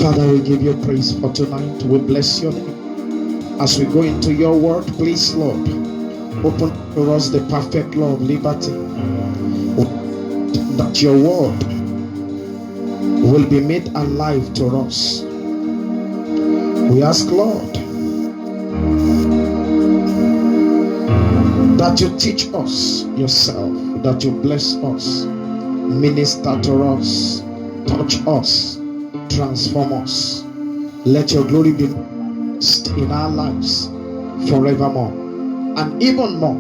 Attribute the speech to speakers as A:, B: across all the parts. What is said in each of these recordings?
A: Father, we give you praise for tonight. We bless your name. As we go into your word, please, Lord, open to us the perfect law of liberty. That your word will be made alive to us. We ask, Lord, that you teach us yourself, that you bless us, minister to us, touch us, transform us. Let your glory be in our lives forevermore and even more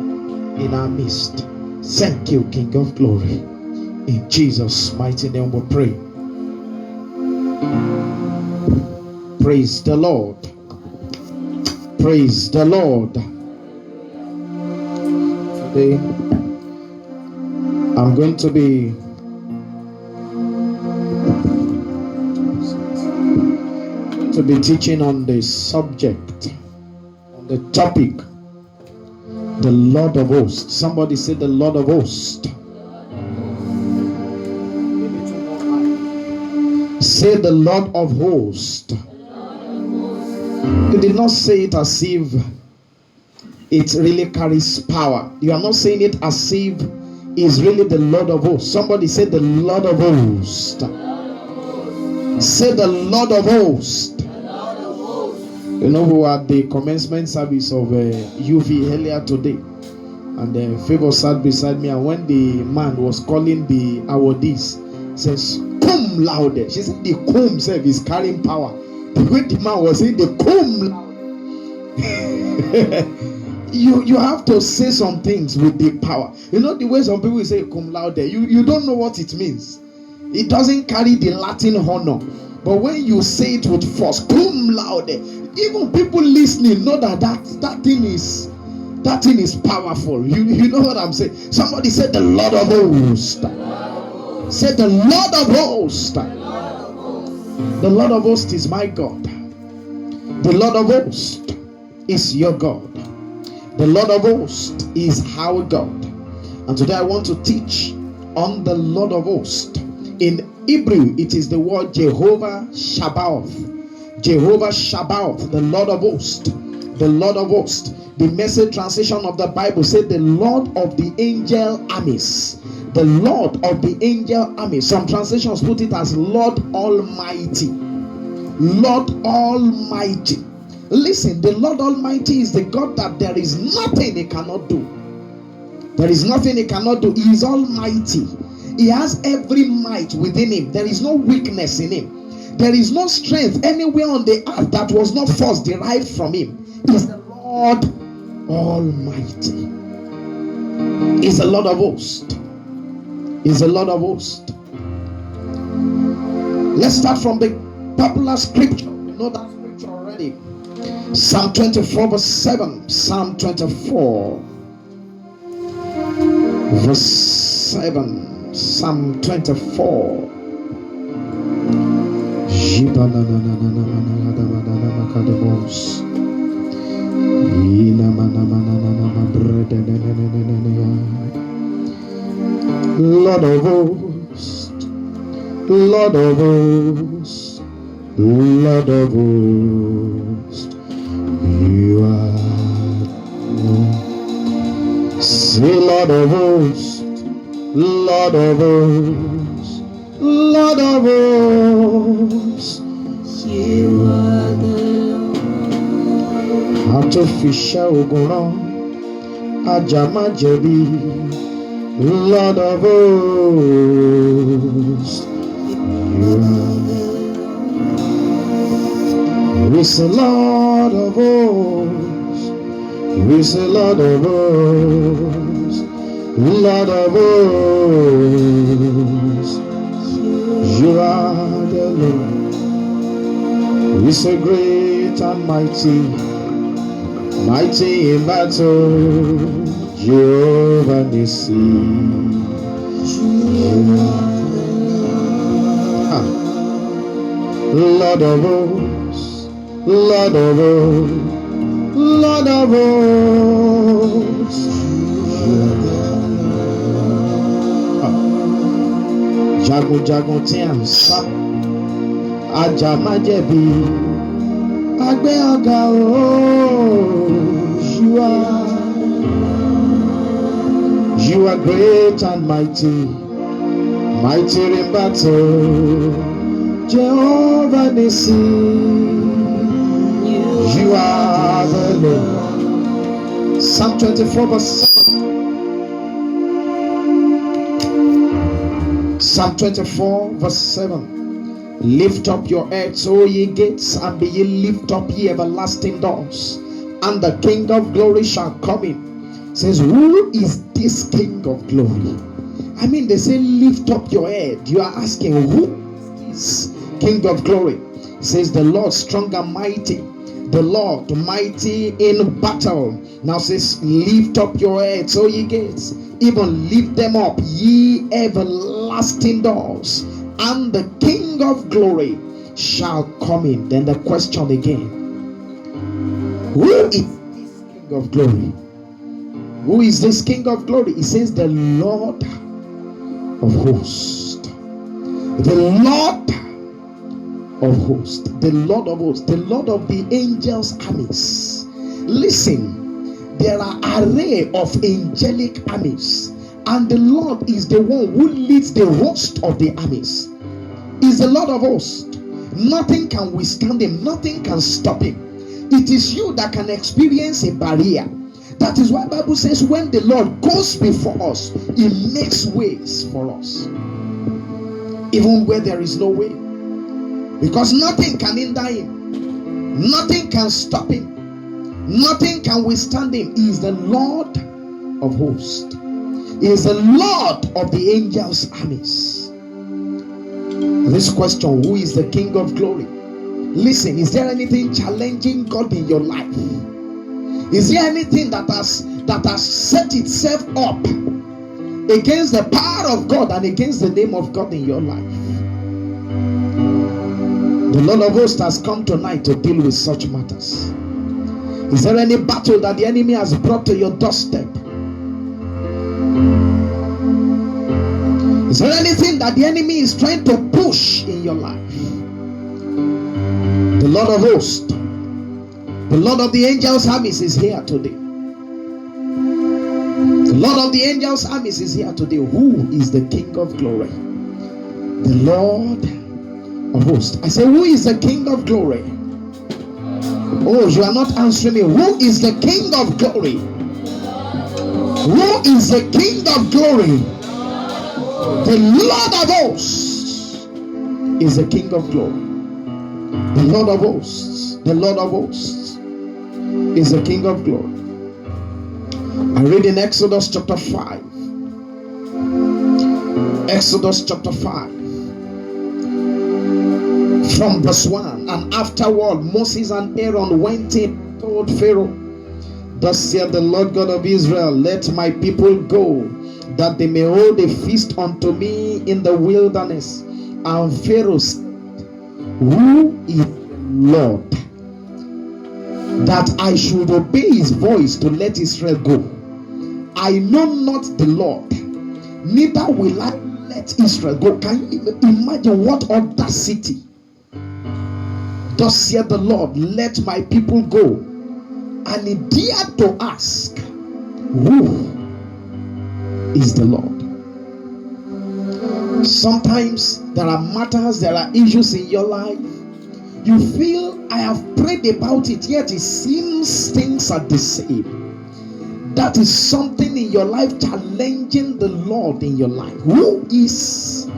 A: in our midst. Thank you, King of Glory. In Jesus' mighty name we pray. Praise the Lord. Praise the Lord. Today I'm going to be teaching on the subject, on the topic, the Lord of Hosts. Somebody say the Lord of Hosts. Say the Lord of Hosts. You did not say it as if it really carries power. You are not saying it as if it's really the Lord of Hosts. Somebody say the Lord of Hosts. Say the Lord of Hosts. You know who had the commencement service of UV earlier today, and Favor sat beside me, and when the man was calling the awardees, says cum laude. She said the cum self is carrying power. The way the man was saying the cum laude. you have to say some things with the power. You know the way some people say cum laude, you don't know what it means. It doesn't carry the Latin honor. But when you say it with force, cum laude, even people listening know that thing is powerful. You know what I'm saying? Somebody said the Lord of Hosts. Say the Lord of Hosts. The Lord of Hosts is my God. The Lord of Hosts is your God. The Lord of Hosts is our God. And today I want to teach on the Lord of Hosts. In Hebrew, it is the word Jehovah Shabbaoth. Jehovah Shabbaoth, the Lord of Hosts. The Lord of Hosts. The Message translation of the Bible said the Lord of the angel armies. The Lord of the angel armies. Some translations put it as Lord Almighty. Lord Almighty. Listen, the Lord Almighty is the God that there is nothing he cannot do. There is nothing he cannot do. He is almighty. He has every might within him. There is no weakness in him. There is no strength anywhere on the earth that was not first derived from him. He is the Lord Almighty. He is the Lord of Hosts. He is the Lord of Hosts. Let's start from the popular scripture. You know that scripture already. Psalm 24 verse 7. Psalm 24 verse 7. Psalm 24. Lord of Hosts, Lord of Hosts, Lord of Hosts, you are Lord. Say Lord of Hosts, Lord of Hosts, Lord of Hosts, you are the Lord. Artificial Ogunan, Ajama Jebi, Lord of Hosts, you are the Lord. We say Lord of Hosts, we say Lord of Hosts, Lord of Hosts, you are the Lord. We say great and mighty, mighty in battle, Jehovah Nissi. Lord of Hosts, Lord of Hosts, Lord of Hosts, Jago Jago Tiam Sap Ajamajebi, Agbe Oga, you are great and mighty, mighty in battle. Jehovah Nissi, you are the Lord. Psalm 24 verse 7. Psalm 24 verse 7. Lift up your heads, O ye gates, and be ye lift up ye everlasting doors, and the King of glory shall come in. Says, who is this King of glory? I mean, they say lift up your head. You are asking, who is King of glory? Says the Lord strong and mighty, the Lord mighty in battle. Now says, lift up your heads, O ye gates, even lift them up, ye everlasting doors, and the King of glory shall come in. Then the question again, who is this King of glory? Who is this King of glory? He says the Lord of hosts. The Lord of hosts. The Lord of hosts. The Lord of the angels' armies. Listen, there are array of angelic armies, and the Lord is the one who leads the host of the armies. He's the Lord of hosts. Nothing can withstand him. Nothing can stop him. It is you that can experience a barrier. That is why the Bible says when the Lord goes before us, he makes ways for us, even where there is no way, because nothing can hinder him, nothing can stop him, nothing can withstand him. He is the Lord of hosts. He is the Lord of the angels' armies. This question, who is the King of glory? Listen, is there anything challenging God in your life? Is there anything that has set itself up against the power of God and against the name of God in your life? The Lord of hosts has come tonight to deal with such matters. Is there any battle that the enemy has brought to your doorstep? Is there anything that the enemy is trying to push in your life? The Lord of hosts, the Lord of the angels' armies is here today. The Lord of the angels' armies is here today. Who is the King of glory? The Lord of hosts. I say, who is the King of glory? Oh, you are not answering me. Who is the King of glory? Who is the King of glory? The Lord of hosts is the King of glory. The Lord of hosts. The Lord of hosts is the King of glory. I read in Exodus chapter 5. Exodus chapter 5. From verse 1. And afterward Moses and Aaron went in and told Pharaoh, thus saith the Lord God of Israel, let my people go, that they may hold a feast unto me in the wilderness. And Pharaoh said, who is the Lord, that I should obey his voice to let Israel go? I know not the Lord, neither will I let Israel go. Can you imagine what audacity? Thus saith the Lord, let my people go. And he dared to ask, who is the Lord? Sometimes there are matters, there are issues in your life. You feel, I have prayed about it, yet it seems things are the same. That is something in your life challenging the Lord in your life. Who is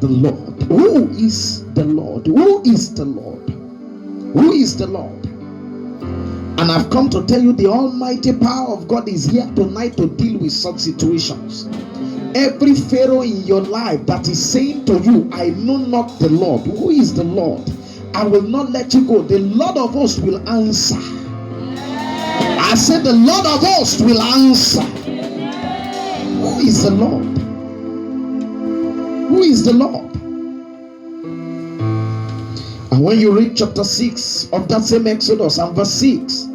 A: the Lord? Who is the Lord? Who is the Lord? Who is the Lord? And I've come to tell you the almighty power of God is here tonight to deal with such situations. Every Pharaoh in your life that is saying to you, I know not the Lord. Who is the Lord? I will not let you go. The Lord of hosts will answer. I said the Lord of hosts will answer. Who is the Lord? Who is the Lord? And when you read chapter 6 of that same Exodus and verse 6,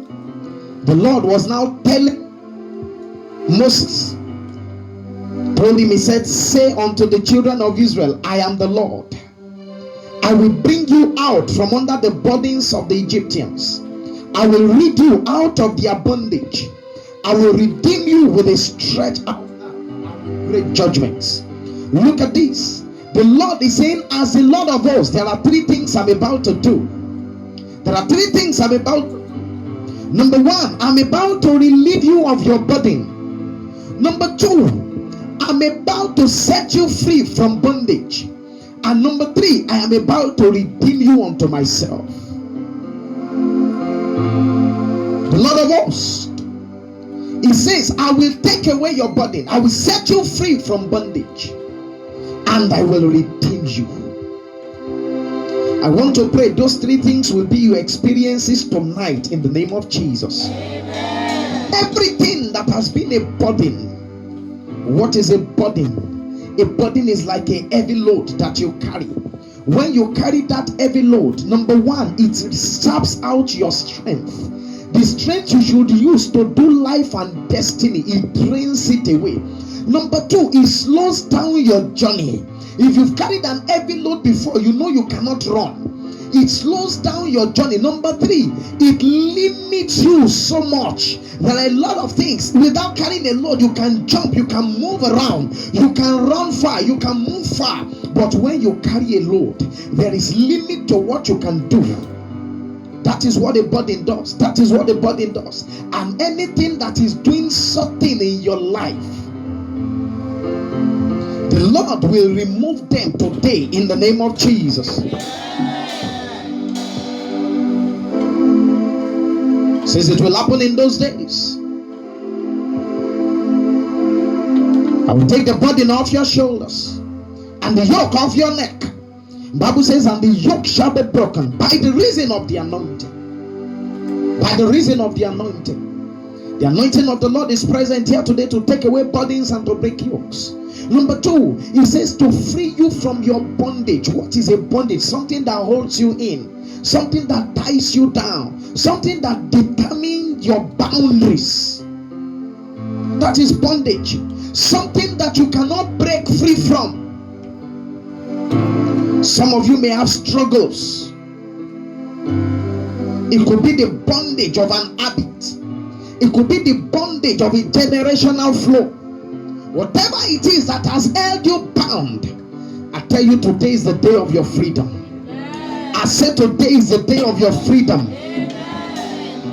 A: the Lord was now telling Moses, told him, he said, say unto the children of Israel, I am the Lord. I will bring you out from under the burdens of the Egyptians. I will rid you out of their bondage. I will redeem you with a stretch out great judgments. Look at this. The Lord is saying, as the Lord of hosts, there are three things I'm about to do. There are three things I'm about to do. Number one, I'm about to relieve you of your burden. Number two, I'm about to set you free from bondage. And number three, I am about to redeem you unto myself. The Lord of hosts, He says, I will take away your burden. I will set you free from bondage. And I will redeem you. I want to pray those three things will be your experiences tonight in the name of Jesus. Amen. Everything that has been a burden. What is a burden? A burden is like a heavy load that you carry. When you carry that heavy load, number one, it saps out your strength. The strength you should use to do life and destiny, it drains it away. Number two, it slows down your journey. If you've carried an heavy load before, you know you cannot run. It slows down your journey. Number three, it limits you so much. There are a lot of things. Without carrying a load, you can jump, you can move around, you can run far, you can move far. But when you carry a load, there is limit to what you can do. That is what a burden does. That is what a burden does. And anything that is doing something in your life, the Lord will remove them today in the name of Jesus. Says it will happen in those days. I will take the burden off your shoulders and the yoke off your neck. Bible says, and the yoke shall be broken by the reason of the anointing. By the reason of the anointing. The anointing of the Lord is present here today to take away burdens and to break yokes. Number two, He says to free you from your bondage. What is a bondage? Something that holds you in, something that ties you down, something that determines your boundaries. That is bondage. Something that you cannot break free from. Some of you may have struggles. It could be the bondage of an habit. It could be the bondage of a generational flow. Whatever it is that has held you bound, I tell you, today is the day of your freedom. Amen. I said today is the day of your freedom. Amen.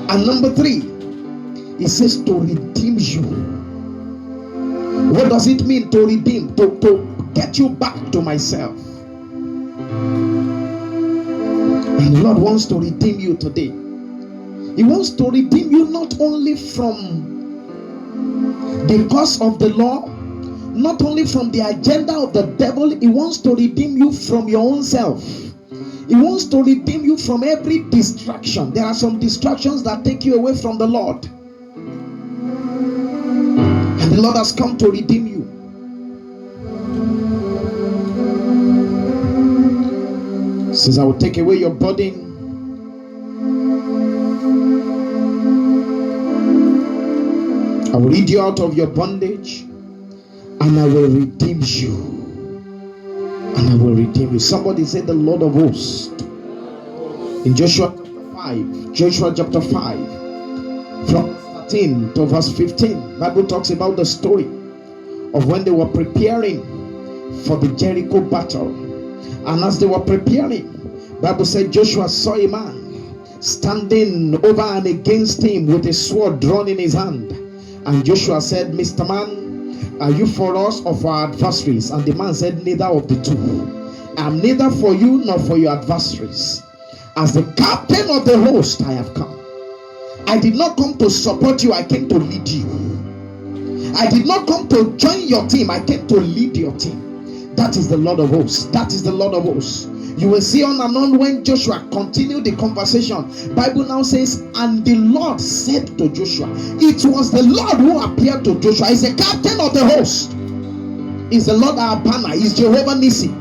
A: And number three, He says to redeem you. What does it mean to redeem? To get you back to myself. And the Lord wants to redeem you today. He wants to redeem you not only from the curse of the law, not only from the agenda of the devil. He wants to redeem you from your own self. He wants to redeem you from every distraction. There are some distractions that take you away from the Lord. And the Lord has come to redeem you. He says, I will take away your burden. I will lead you out of your bondage, and I will redeem you. And I will redeem you. Somebody said the Lord of hosts. In Joshua chapter 5, from 13 to verse 15, Bible talks about the story of when they were preparing for the Jericho battle. And as they were preparing, Bible said Joshua saw a man standing over and against him with a sword drawn in his hand. And Joshua said, Mr. Man, are you for us or for our adversaries? And the man said, neither of the two. I am neither for you nor for your adversaries. As the captain of the host, I have come. I did not come to support you, I came to lead you. I did not come to join your team, I came to lead your team. That is the Lord of hosts. That is the Lord of hosts. You will see on and on when Joshua continued the conversation. Bible now says, and the Lord said to Joshua. It was the Lord who appeared to Joshua. He's the captain of the host. He's the Lord our banner. He's Jehovah Nissi.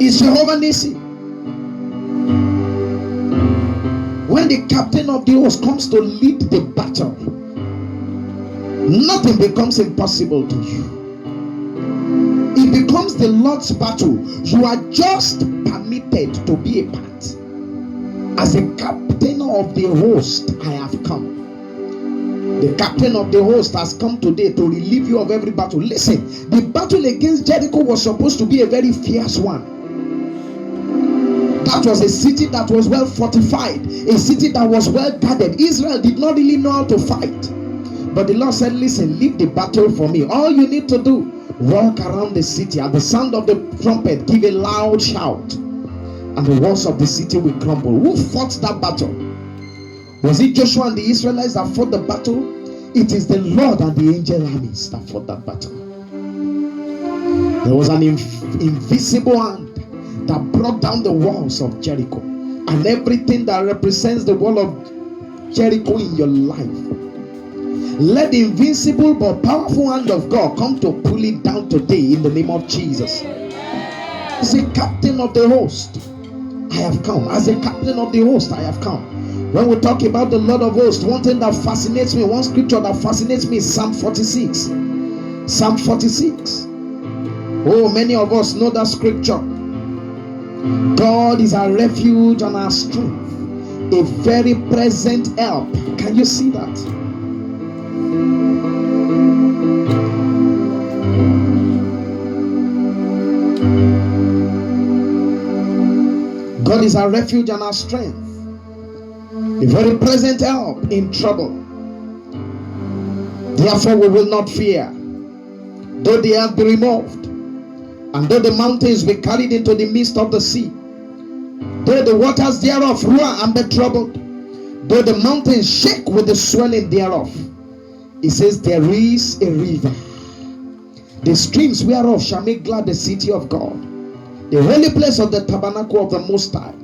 A: He's Jehovah Nissi. When the captain of the host comes to lead the battle, nothing becomes impossible to you. It becomes the Lord's battle. You are just permitted to be a part. As a captain of the host, I have come. The captain of the host has come today to relieve you of every battle. Listen, the battle against Jericho was supposed to be a very fierce one. That was a city that was well fortified, a city that was well guarded. Israel did not really know how to fight. But the Lord said, listen, leave the battle for me. All you need to do, walk around the city. At the sound of the trumpet, give a loud shout, and the walls of the city will crumble. Who fought that battle? Was it Joshua and the Israelites that fought the battle? It is the Lord and the angel armies that fought that battle. There was an invisible hand that brought down the walls of Jericho, and everything that represents the wall of Jericho in your life. Let the invincible but powerful hand of God come to pull it down today in the name of Jesus. As a captain of the host, I have come. As a captain of the host, I have come. When we talk about the Lord of hosts, one thing that fascinates me, one scripture that fascinates me is Psalm 46. Psalm 46. Oh, many of us know that scripture. God is our refuge and our strength, a very present help. Can you see that? God is our refuge and our strength, a very present help in trouble. Therefore we will not fear, though the earth be removed, and though the mountains be carried into the midst of the sea, though the waters thereof roar and be troubled, though the mountains shake with the swelling thereof. It says, there is a river, the streams whereof shall make glad the city of God, the holy place of the tabernacle of the Most High.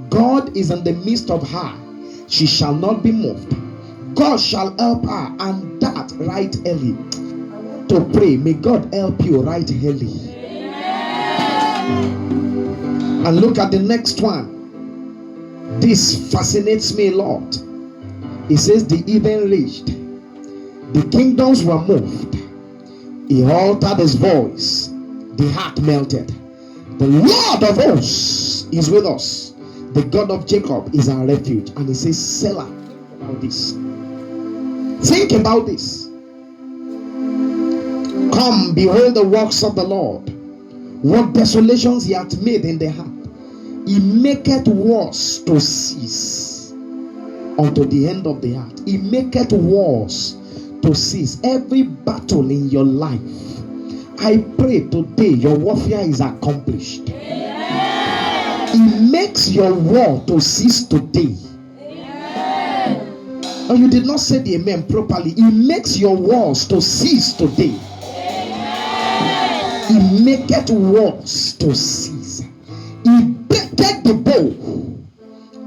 A: God is in the midst of her, she shall not be moved. God shall help her, and that right early. To pray, may God help you right early. And look at the next one. This fascinates me a lot. It says, the heathen raged, the kingdoms were moved, he altered his voice, the heart melted. The Lord of hosts is with us, the God of Jacob is our refuge. And he says, Selah. About this, think about this. Come, behold the works of the Lord, what desolations he hath made in the heart. He maketh wars to cease unto the end of the earth. He maketh wars to cease. Every battle in your life, I pray today your warfare is accomplished. He makes your war to cease today. Oh, you did not say the amen properly. He makes your wars to cease today. He maketh wars to cease. He breaketh the bow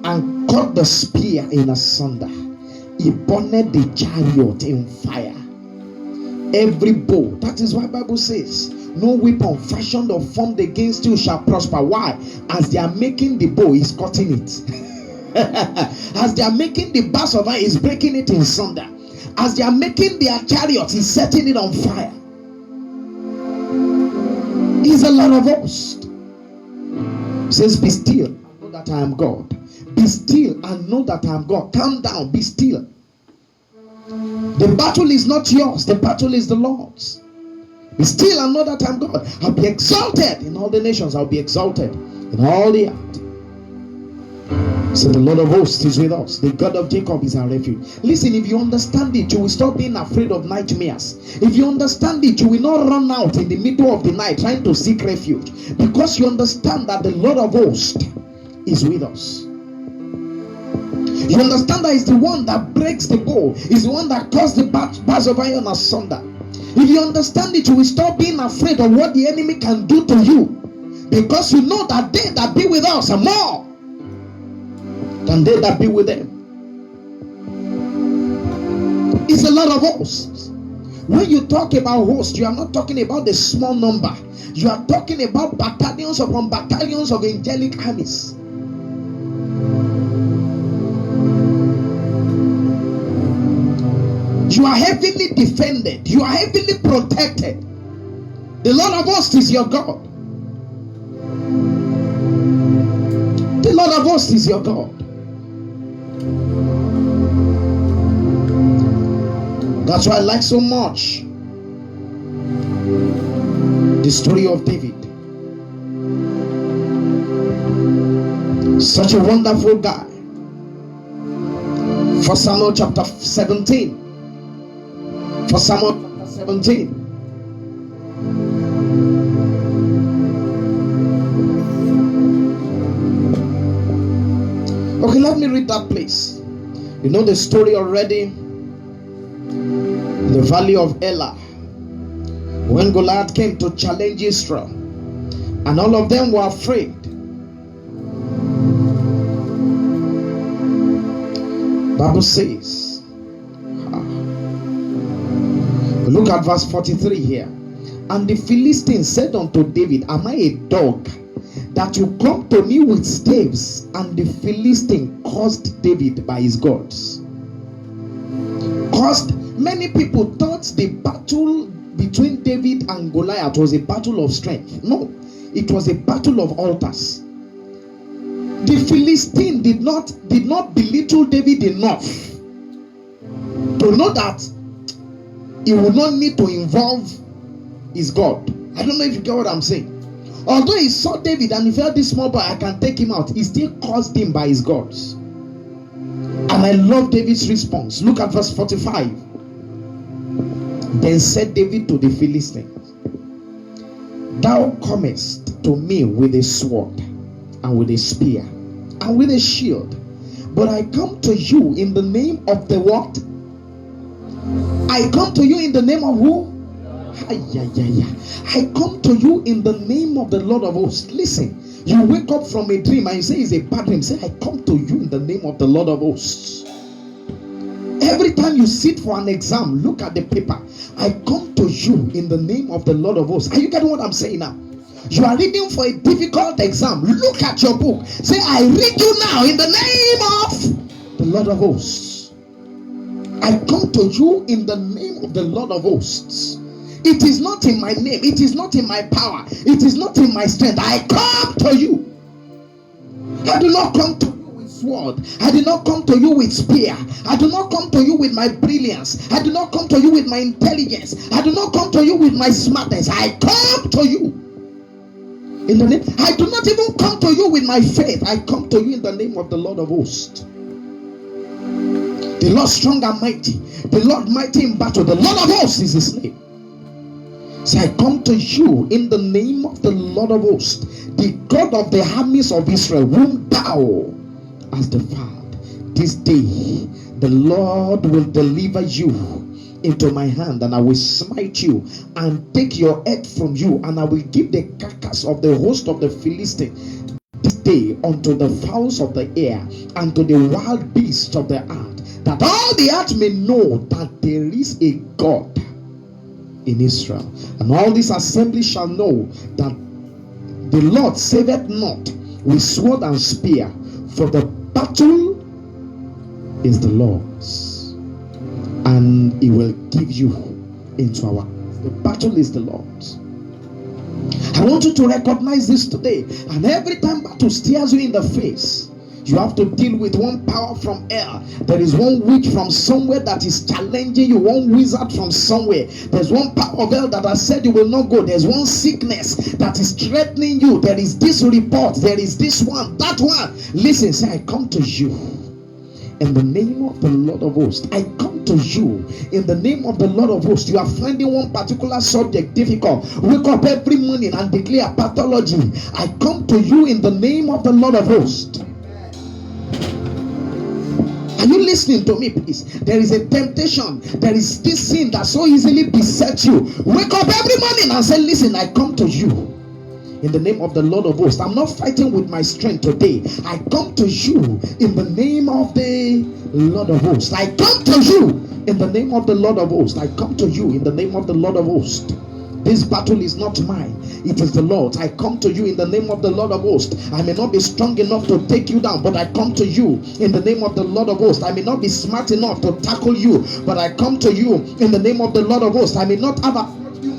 A: and cut the spear in asunder. He burned the chariot in fire. Every bow. That is why the Bible says, no weapon fashioned or formed against you shall prosper. Why? As they are making the bow, he's cutting it. As they are making the bars of iron, he's breaking it in sunder. As they are making their chariots, he's setting it on fire. He's a Lord of hosts. He says, be still and know that I am God. Be still and know that I am God. Calm down, be still. The battle is not yours, the battle is the Lord's. Be still and know that I am God. I'll be exalted in all the nations, I'll be exalted in all the earth. So the Lord of hosts is with us. The God of Jacob is our refuge. Listen, if you understand it, you will stop being afraid of nightmares. If you understand it, you will not run out in the middle of the night trying to seek refuge, because you understand that the Lord of hosts is with us. You understand that He's the one that breaks the bow. He's the one that cuts the bars of iron asunder. If you understand it, you will stop being afraid of what the enemy can do to you, because you know that they that be with us are more than they that be with them. It's a lot of hosts. When you talk about hosts, you are not talking about the small number. You are talking about battalions upon battalions of angelic armies. You are heavily defended. You are heavily protected. The Lord of hosts is your God. The Lord of hosts is your God. That's why I like so much the story of David. Such a wonderful guy. 1 Samuel chapter 17. 1 Samuel chapter 17. Okay, let me read that place. You know the story already. The valley of Elah, when Goliath came to challenge Israel, and all of them were afraid. Bible says, look at verse 43 here. And the Philistines said unto David, am I a dog that you come to me with staves? And the Philistine cursed David by his gods. Cursed. Many people thought the battle between David and Goliath was a battle of strength. No, it was a battle of altars. The Philistine did not belittle David enough to know that he would not need to involve his God. I don't know if you get what I'm saying. Although he saw David and he felt, this small boy, I can take him out, he still cursed him by his gods. And I love David's response. Look at verse 45. Then said David to the Philistines, thou comest to me with a sword and with a spear and with a shield, but I come to you in the name of the what? I come to you in the name of who? I come to you in the name of the Lord of hosts. Listen, you wake up from a dream and you say it's a bad dream. Say, I come to you in the name of the Lord of hosts. Every time you sit for an exam, look at the paper. I come to you in the name of the Lord of hosts. Are you getting what I'm saying now? You are reading for a difficult exam. Look at your book. Say, I read you now in the name of the Lord of hosts. I come to you in the name of the Lord of hosts. It is not in my name. It is not in my power. It is not in my strength. I come to you. I do not come to sword. I did not come to you with spear. I do not come to you with my brilliance. I do not come to you with my intelligence. I do not come to you with my smartness. I come to you in the name. I do not even come to you with my faith. I come to you in the name of the Lord of hosts. The Lord strong and mighty. The Lord mighty in battle. The Lord of hosts is his name. So I come to you in the name of the Lord of hosts, the God of the armies of Israel, whom thou as the Father. This day the Lord will deliver you into my hand, and I will smite you and take your head from you, and I will give the carcass of the host of the Philistines this day unto the fowls of the air and to the wild beasts of the earth, that all the earth may know that there is a God in Israel. And all this assembly shall know that the Lord saveth not with sword and spear, for the battle is the Lord's, and he will give you into our hands. The battle is the Lord's. I want you to recognize this today. And every time battle stares you in the face, you have to deal with one power from hell. There is one witch from somewhere that is challenging you, one wizard from somewhere. There's one power of hell that has said you will not go. There's one sickness that is threatening you. There is this report. There is this one, that one. Listen, say, I come to you in the name of the Lord of hosts. I come to you in the name of the Lord of hosts. You are finding one particular subject difficult. Wake up every morning and declare pathology. I come to you in the name of the Lord of hosts. Are you listening to me, please? There is a temptation. There is this sin that so easily besets you. Wake up every morning and say, listen, I come to you in the name of the Lord of hosts. I'm not fighting with my strength today. I come to you in the name of the Lord of hosts. I come to you in the name of the Lord of hosts. I come to you in the name of the Lord of hosts. This battle is not mine, it is the Lord's. I come to you in the name of the Lord of hosts. I may not be strong enough to take you down, but I come to you in the name of the Lord of hosts. I may not be smart enough to tackle you, but I come to you in the name of the Lord of hosts. I may not have a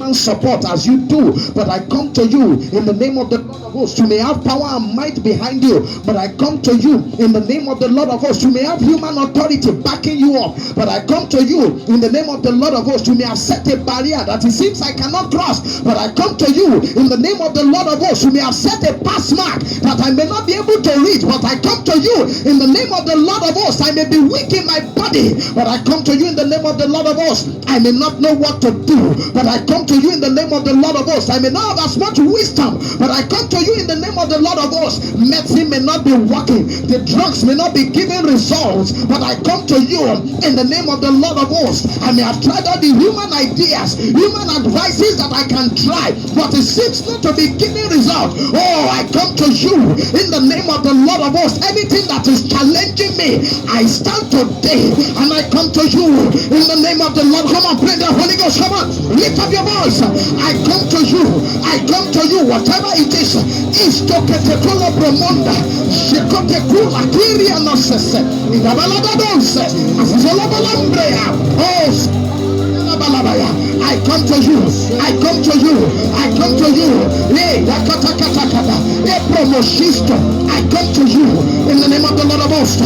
A: human support as you do, but I come to you in the name of the Lord of hosts. You may have power and might behind you, but I come to you in the name of the Lord of hosts. You may have human authority backing you up, but I come to you in the name of the Lord of hosts. You may have set a barrier that it seems I cannot cross, but I come to you in the name of the Lord of hosts. You may have set a pass mark that I may not be able to reach, but I come to you in the name of the Lord of hosts. I may be weak in my body, but I come to you in the name of the Lord of hosts. I may not know what to do, but I come to you in the name of the Lord of hosts. I may not have as much wisdom, but I come to you in the name of the Lord of hosts. Medicine may not be working, the drugs may not be giving results, but I come to you in the name of the Lord of hosts. I may have tried all the human ideas, human advices that I can try, but it seems not to be giving results. Oh, I come to you in the name of the Lord of hosts. Anything that is challenging me, I stand today and I come to you in the name of the Lord. Come on, pray the Holy Ghost. Come on, lift up your voice. I come to you. I come to you, whatever it is. Istoketekula promonda, shekotekula kiria nosese, igabalabadonse, azizolabalambrea. Oh, I come to you. I come to you. I come to you. I come to you in the name of the Lord of hosts.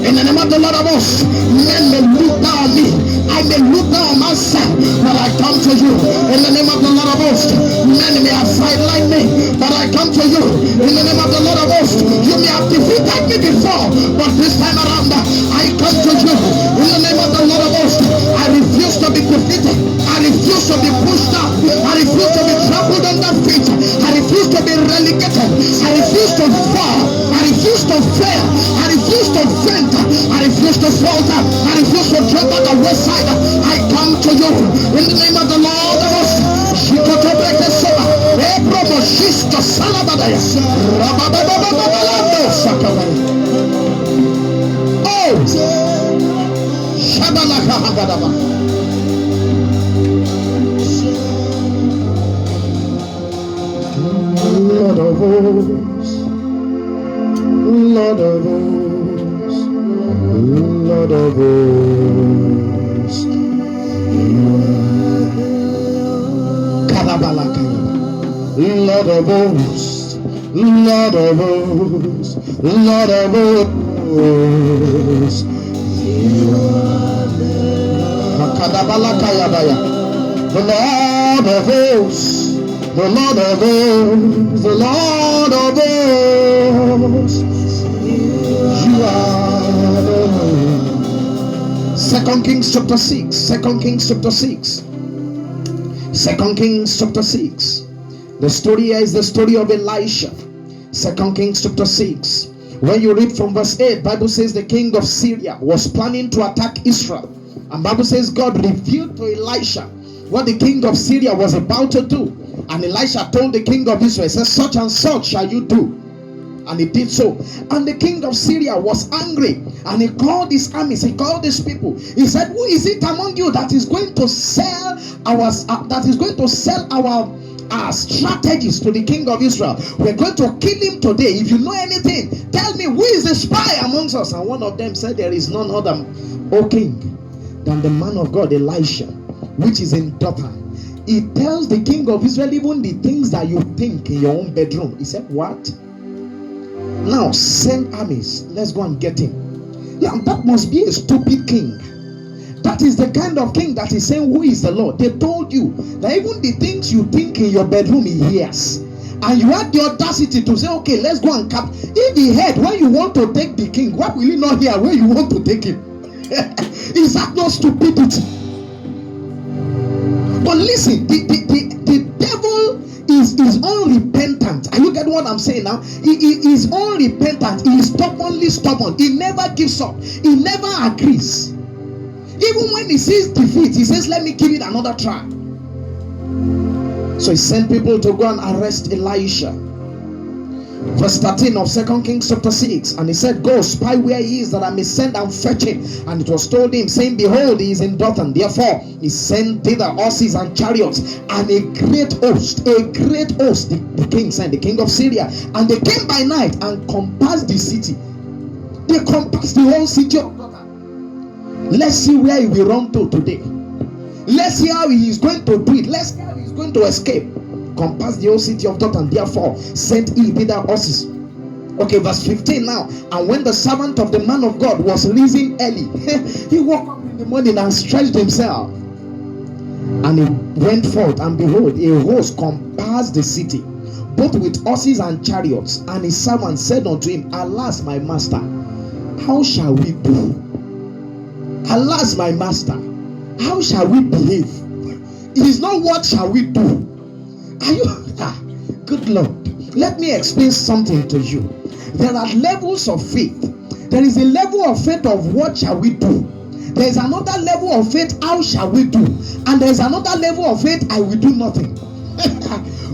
A: In the name of the Lord of hosts, men may look down on me. I may look down on myself, but I come to you in the name of the Lord of hosts. Men may have sidelined me, but I come to you in the name of the Lord of hosts. You may have defeated me before, but this time around, I come to you in the name of the Lord of hosts. I refuse to be defeated. I refuse to be pushed out. I refuse to be trampled under feet. I refuse to be relegated. I refuse to fall. I refuse to fail. I refuse to faint. I refuse to falter. I refuse to drop at the wayside. I come to you in the name of the Lord of hosts. Lord of hosts, Lord of hosts, Lord of hosts, Lord of hosts, Lord of hosts, Lord of hosts, the Lord of hosts, the Lord of hosts, the Lord of hosts, you are the Lord. 2 Kings chapter 6, 2 Kings chapter 6, 2 Kings chapter 6. The story here is the story of Elisha. 2 Kings chapter 6. When you read from verse 8, Bible says the king of Syria was planning to attack Israel. And Bible says God revealed to Elisha what the king of Syria was about to do. And Elisha told the king of Israel, says, such and such shall you do. And he did so. And the king of Syria was angry, and he called his armies, he called his people. He said, who is it among you that is going to sell our strategies to the king of Israel? We're going to kill him today. If you know anything, tell me, who is the spy amongst us? And one of them said, there is none other, O king, than the man of God Elisha, which is in Dothan. He tells the king of Israel even the things that you think in your own bedroom. He said, what? Now send armies, let's go and get him. Now that must be a stupid king. That is the kind of king that is saying, who is the Lord? They told you that even the things you think in your bedroom, he hears. And you had the audacity to say, okay, let's go and cap. If he heard when you want to take the king, what will he not hear where you want to take him? Is that not stupidity? But listen, the devil is unrepentant. Are you getting what I'm saying now? He is unrepentant. He is stubbornly stubborn. He never gives up. He never agrees. Even when he sees defeat, he says, let me give it another try. So he sent people to go and arrest Elisha. Verse 13 of 2 Kings chapter 6. And he said, go spy where he is, that I may send and fetch him. And it was told him, saying, behold, he is in Dothan. Therefore he sent thither horses and chariots, and a great host. The king sent, the king of Syria. And they came by night and compassed the city. They compassed the whole city of Dothan. Let's see where he will run to today. Let's see how he is going to do it. Let's see how he is going to escape. Compass the whole city of Dothan, therefore sent he thither horses. Okay, verse 15 now. And when the servant of the man of God was risen early, he woke up in the morning and stretched himself. And he went forth, and behold, a host compassed the city, both with horses and chariots. And his servant said unto him, Alas, my master, how shall we do? Alas, my master, how shall we behave? It is not what shall we do. Are you good Lord? Let me explain something to you. There are levels of faith. There is a level of faith of what shall we do. There is another level of faith, how shall we do? And there is another level of faith, I will do nothing.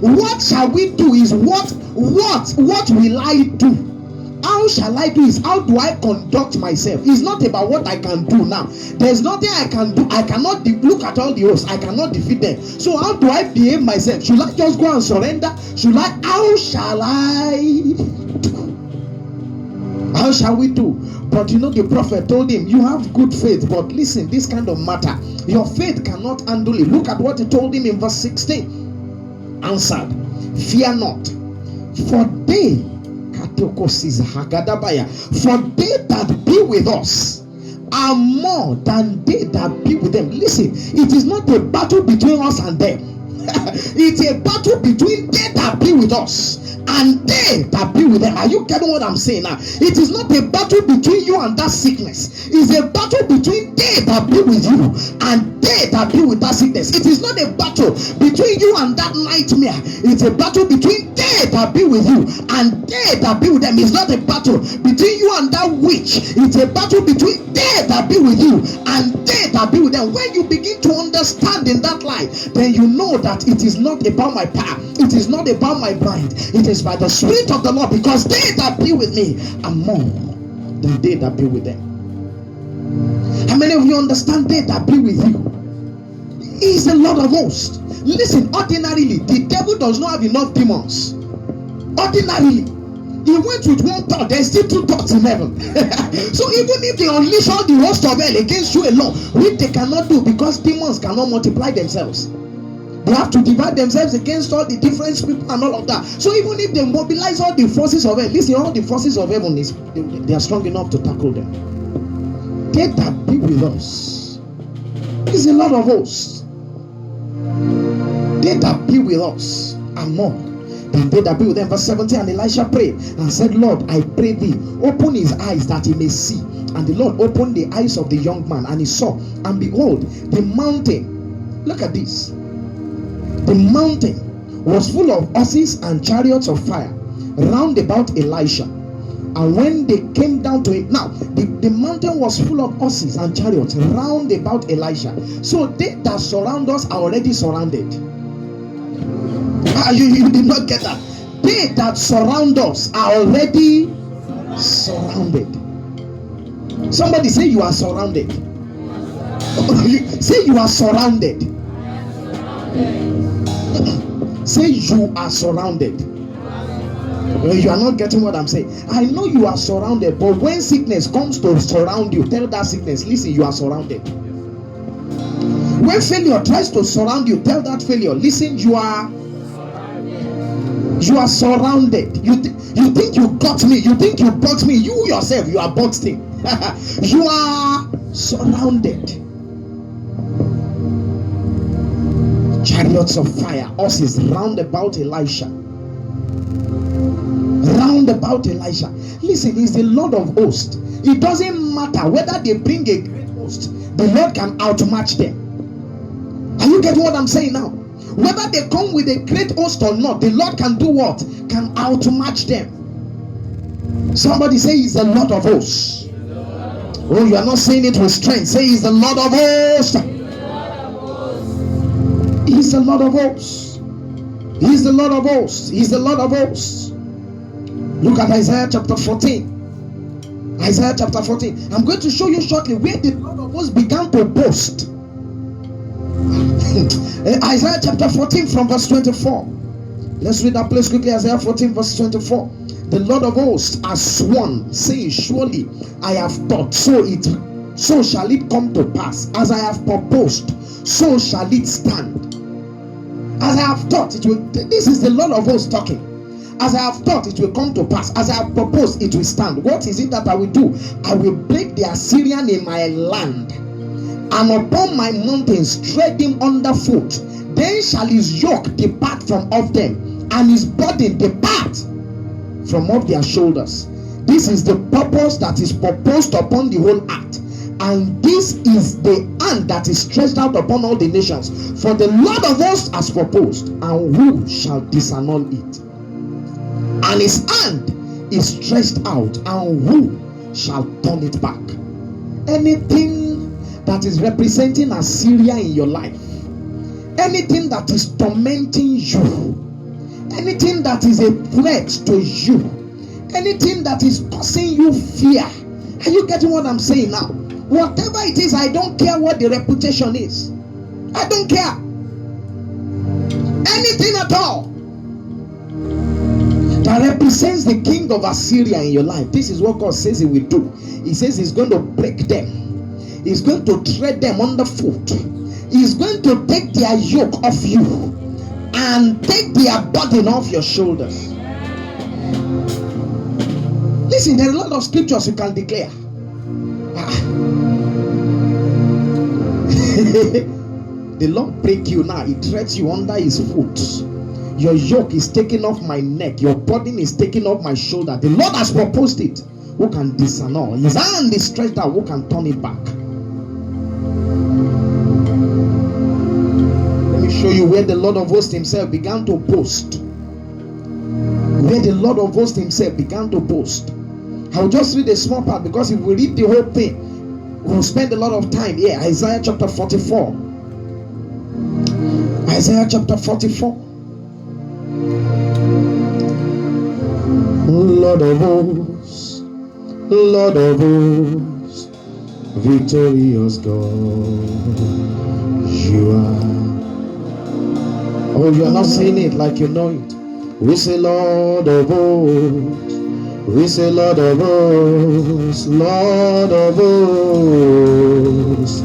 A: What shall we do is what will I do? How shall I do is how do I conduct myself? It's not about what I can do now. There's nothing I can do. I cannot look at all the hosts. I cannot defeat them. So how do I behave myself? Should I just go and surrender? How shall I do? How shall we do? But you know, the prophet told him, you have good faith, but listen, this kind of matter, your faith cannot handle it. Look at what he told him in verse 16. Answered, fear not, for they that be with us are more than they that be with them. Listen, it is not a battle between us and them. It's a battle between they that be with us and they that be with them. Are you getting what I'm saying now? It is not a battle between you and that sickness. It's a battle between they that be with you and they that be with that sickness. It is not a battle between you and that nightmare. It's a battle between they that be with you and they that be with them. It's not a battle between you and that witch. It's a battle between they that be with you and they that be with them. When you begin to understand in that light, then you know that it is not about my power. It is not about my mind. It is by the Spirit of the Lord, because they that be with me are more than they that be with them. How many of you understand they that be with you? He is the Lord of hosts. Listen, ordinarily, the devil does not have enough demons. Ordinarily, he went with one thought, there's still two thoughts in heaven. So even if they unleash all the host of hell against you alone, which they cannot do, because demons cannot multiply themselves. They have to divide themselves against all the different people and all of that. So even if they mobilize all the forces of heaven, listen, all the forces of heaven they are strong enough to tackle them. They that be with us is a lot of hosts. They that be with us are more than they that be with them. Verse 17, and Elisha prayed and said, Lord, I pray thee, open his eyes that he may see. And the Lord opened the eyes of the young man, and he saw, and behold, the mountain, look at this, the mountain was full of horses and chariots of fire round about Elisha. And when they came down to him, now the mountain was full of horses and chariots round about Elisha. So they that surround us are already surrounded. You did not get that. They that surround us are already surrounded. Somebody say you are surrounded. Say you are surrounded. Say you are surrounded. You are not getting what I'm saying. I know you are surrounded, but when sickness comes to surround you, tell that sickness, listen, you are surrounded. When failure tries to surround you, tell that failure, listen, you are surrounded. You think you got me, you think you boxed me, you yourself, you are boxed in. You are surrounded. Chariots of fire, horses round about Elisha. Round about Elisha. Listen, he's the Lord of hosts. It doesn't matter whether they bring a great host, the Lord can outmatch them. Are you getting what I'm saying now? Whether they come with a great host or not, the Lord can do what? Can outmatch them. Somebody say he's the Lord of hosts. Oh, you are not saying it with strength. Say he's the Lord of hosts. He's the Lord of hosts. He's the Lord of hosts. He's the Lord of hosts. Look at Isaiah chapter 14. Isaiah chapter 14. I'm going to show you shortly where the Lord of hosts began to boast. Isaiah chapter 14 from verse 24. Let's read that place quickly. Isaiah 14 verse 24. The Lord of hosts has sworn, saying, surely I have thought, so shall it come to pass. As I have proposed, so shall it stand. As I have taught, it will. This is the Lord of hosts talking. As I have taught, it will come to pass. As I have proposed, it will stand. What is it that I will do? I will break the Assyrian in my land, and upon my mountains tread him underfoot. Then shall his yoke depart from off them, and his burden depart from off their shoulders. This is the purpose that is proposed upon the whole earth, and this is the hand that is stretched out upon all the nations. For the Lord of hosts has proposed, and who shall disannul it? And his hand is stretched out, and who shall turn it back? Anything that is representing Assyria in your life, anything that is tormenting you, anything that is a threat to you, anything that is causing you fear. Are you getting what I'm saying now? Whatever it is, I don't care what the reputation is. I don't care. Anything at all that represents the king of Assyria in your life, this is what God says he will do. He says he's going to break them. He's going to tread them underfoot. He's going to take their yoke off you and take their burden off your shoulders. Listen, there are a lot of scriptures you can declare. The Lord break you now. He treads you under his foot. Your yoke is taken off my neck. Your burden is taken off my shoulder. The Lord has proposed it. Who can disannul? His hand is stretched out. Who can turn it back? Let me show you where the Lord of hosts himself began to boast. Where the Lord of hosts himself began to boast. I'll just read a small part, because if we read the whole thing, we'll spend a lot of time here. Isaiah chapter 44. Isaiah chapter 44. Lord of hosts, Lord of hosts, victorious God, you are. Oh, you are not saying it like you know it. We say Lord of hosts. We say Lord of hosts, Lord of hosts,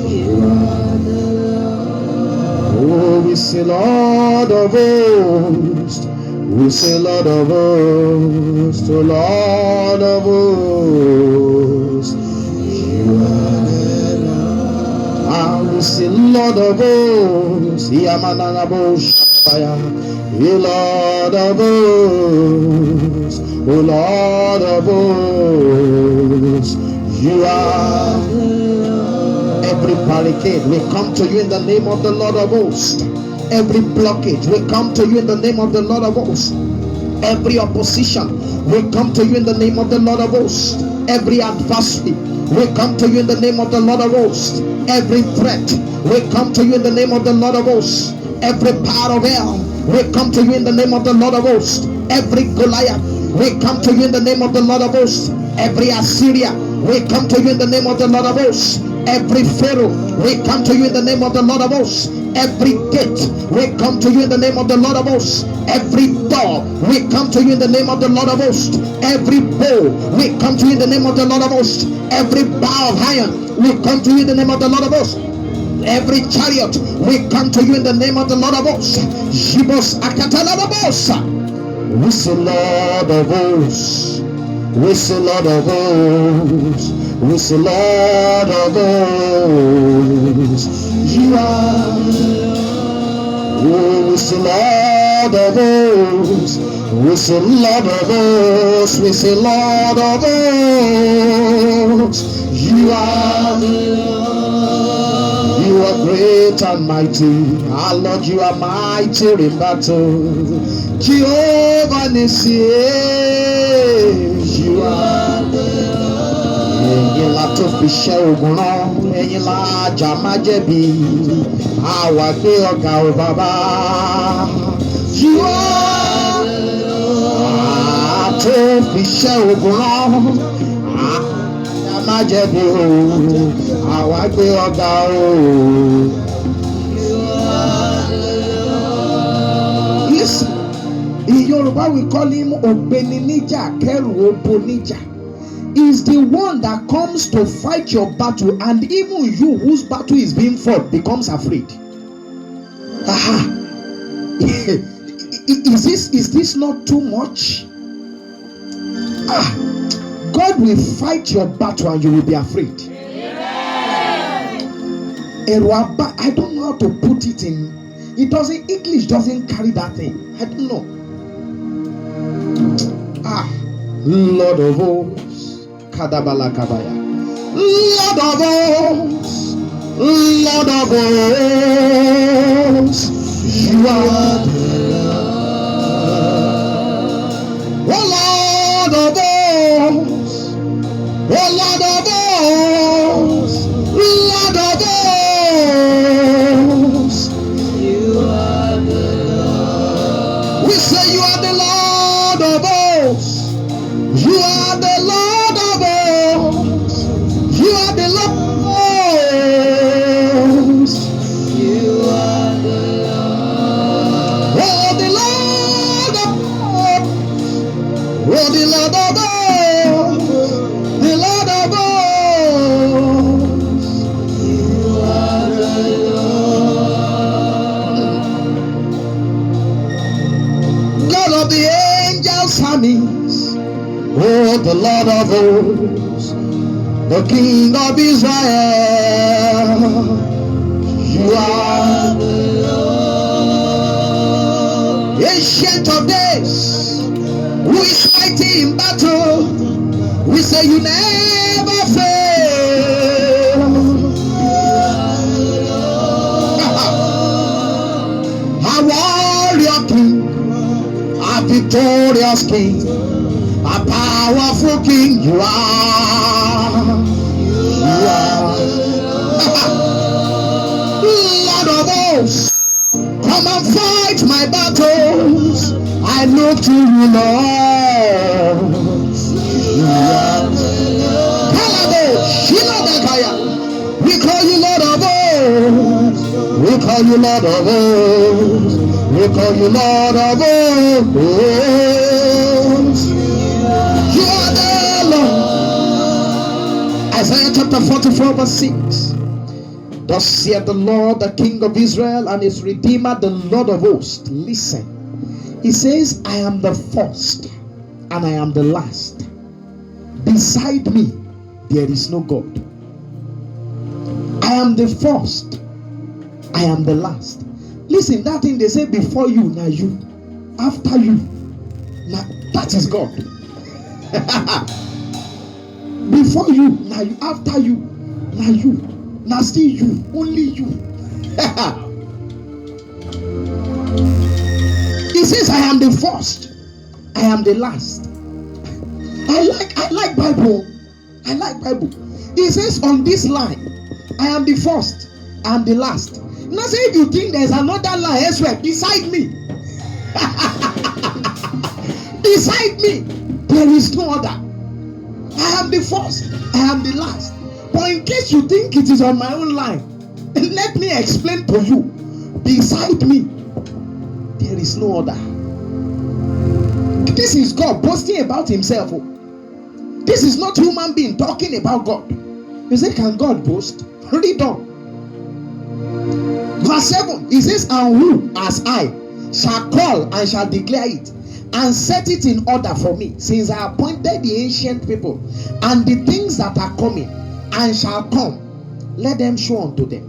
A: you are the Lord. Oh, we say Lord of hosts. We say Lord of hosts, oh Lord of hosts, you are the Lord. Ah, we say Lord of hosts, Yamanana Boshaya, you Lord of hosts, oh Lord of hosts, you are the Lord. Every barricade, we come to you in the name of the Lord of hosts. Every blockage, we come to you in the name of the Lord of hosts. Every opposition, we come to you in the name of the Lord of hosts. Every adversary, we come to you in the name of the Lord of hosts. Every threat, we come to you in the name of the Lord of hosts. Every power of hell, we come to you in the name of the Lord of hosts. Every Goliath, we come to you in the name of the Lord of hosts. Every Assyria, we come to you in the name of the Lord of hosts. Every Pharaoh, we come to you in the name of the Lord of hosts. Every gate, we come to you in the name of the Lord of hosts. Every door, we come to you in the name of the Lord of hosts. Every bow, we come to you in the name of the Lord of hosts. Every bar of iron, we come to you in the name of the Lord of hosts. Every chariot, we come to you in the name of the Lord of hosts. Jibos Akatalabos. We say Lord of hosts. We say Lord of hosts. We say Lord of hosts. You are. Oh, we say Lord of hosts. We say Lord of hosts. We say Lord of hosts. You are. You are great and mighty. Our Lord, you are mighty in battle. Jehovah Nissi, you are the Lord. Ẹ̀yin la tó fi ṣẹ́ ogun rán, ẹ̀yin la jà má jẹ̀bi, àwa gbé ọ̀gá o bàbá. You are the Lord. Tó fi ṣẹ́ ogun rán, àjà má jẹ̀bi o, àwa gbé ọ̀gá o. In Yoruba we call him Obenija Keru Obonija. is the one that comes to fight your battle, and even you whose battle is being fought becomes afraid. Aha. Is this not too much? God will fight your battle and you will be afraid. I don't know how to put it in. English doesn't carry that thing. I don't know. Lord of hosts, Kadabala Kabaya. Lord of hosts, Lord of hosts, you are the Lord. Oh Lord of hosts, oh Lord of hosts, Lord of hosts, you are the Lord. We say you are the Lord of hosts. You are the Lord of hosts. You are the Lord of hosts. You are the Lord. Oh, the Lord of hosts. Oh, the Lord of hosts. The Lord of hosts. You are the Lord. God of the angels' armies. Oh, the Lord of hosts, the King of Israel, you are the Lord. Ancient of days, who is fighting in battle, we say you never fail. Our warrior king, our victorious king, a powerful king, you are. You are. Lord of hosts, come and fight my battles. I look to you, Lord. You are. We call you Lord of hosts. We call you Lord of hosts. We call you Lord of hosts. You are the Lord. Isaiah chapter 44 verse 6. Thus saith the Lord, the King of Israel and his Redeemer, the Lord of hosts. Listen. He says, I am the first and I am the last. Beside me, there is no God. I am the first. I am the last. Listen, that thing they say before you, now you. After you, now that is God. Before you, now you. After you, now you. Now still you. Only you. He says, I am the first. I am the last. I like Bible. I like Bible. He says on this line, I am the first. I am the last. Now say if you think there's another line elsewhere beside me. Beside me, there is no other. I am the first. I am the last. But in case you think it is on my own line, let me explain to you. Beside me, there is no other. This is God boasting about himself. This is not human being talking about God. You say, can God boast? Read on. Verse 7, he says, and who as I shall call and shall declare it and set it in order for me, since I appointed the ancient people and the things that are coming and shall come, let them show unto them.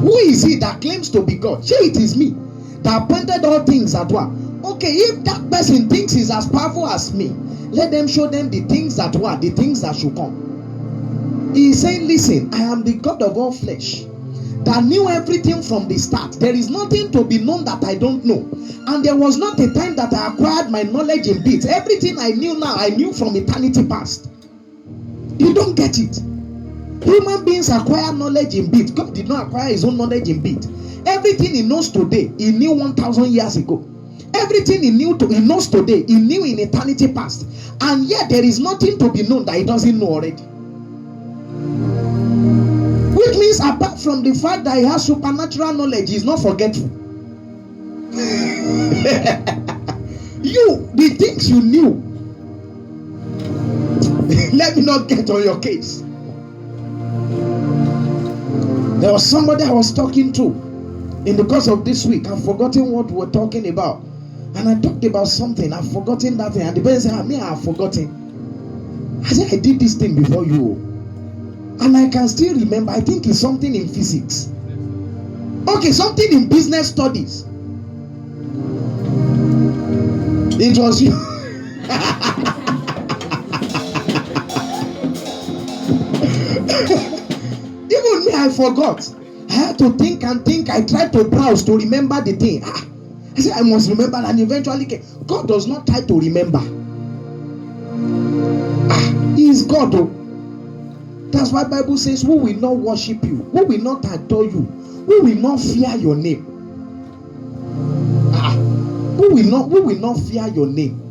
A: Who is he that claims to be God? Say it is me that appointed all things at one. Okay, if that person thinks he's as powerful as me, let them show them the things that were, the things that should come. He is saying, listen, I am the God of all flesh that knew everything from the start. There is nothing to be known that I don't know. And there was not a time that I acquired my knowledge in bits. Everything I knew now, I knew from eternity past. You don't get it. Human beings acquire knowledge in bits. God did not acquire his own knowledge in bits. Everything he knows today, he knew 1,000 years ago. Everything he knows today, he knew in eternity past. And yet there is nothing to be known that he doesn't know already. Which means apart from the fact that he has supernatural knowledge, he is not forgetful. The things you knew. Let me not get on your case. There was somebody I was talking to in the course of this week. I've forgotten what we're talking about. And I talked about something. I've forgotten that thing. And the person said, I've forgotten. I said, I did this thing before you. And I can still remember. I think it's something in physics. Okay, something in business studies. It was you. Even me, I forgot. I had to think and think. I tried to browse to remember the thing. I said, I must remember, and eventually came. God does not try to remember. He is God. Oh. That's why the Bible says, who will not worship you? Who will not adore you? Who will not fear your name? Who will not fear your name?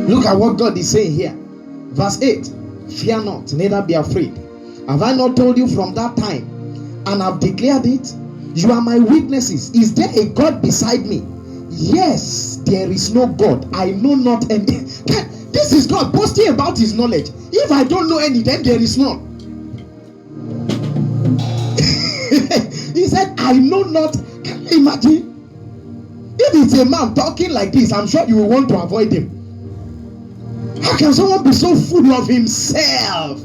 A: Look at what God is saying here. Verse 8. Fear not, neither be afraid. Have I not told you from that time, and have declared it? You are my witnesses. Is there a God beside me? Yes, there is no God. I know not any. This is God boasting about his knowledge. If I don't know any, then there is none. He said, I know not. Can you imagine? If it's a man talking like this, I'm sure you will want to avoid him. How can someone be so full of himself?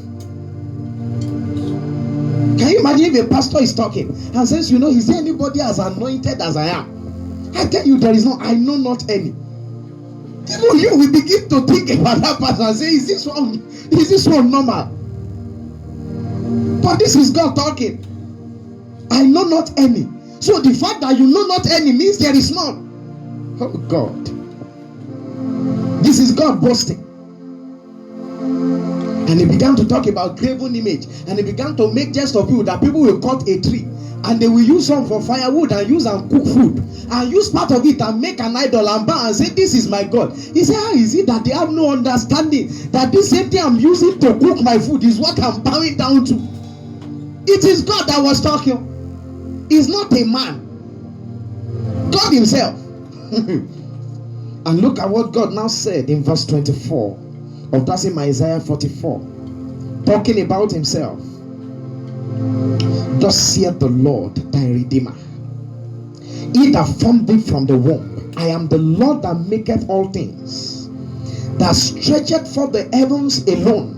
A: Can you imagine if a pastor is talking and says, is there anybody as anointed as I am? I tell you, there is not. I know not any. Even you will begin to think about that person and say, is this one normal? But this is God talking. I know not any. So the fact that you know not any means there is none. Oh God. This is God boasting. And he began to talk about graven image. And he began to make jest of you that people will cut a tree. And they will use some for firewood and use and cook food. And use part of it and make an idol and bow and say, this is my God. He said, how is it that they have no understanding that this same thing I'm using to cook my food is what I'm bowing down to? It is God that was talking. It's not a man. God himself. And look at what God now said in verse 24 of that same Isaiah 44, talking about himself. Thus saith the Lord thy Redeemer, he that formed thee from the womb. I am the Lord that maketh all things, that stretcheth forth the heavens alone.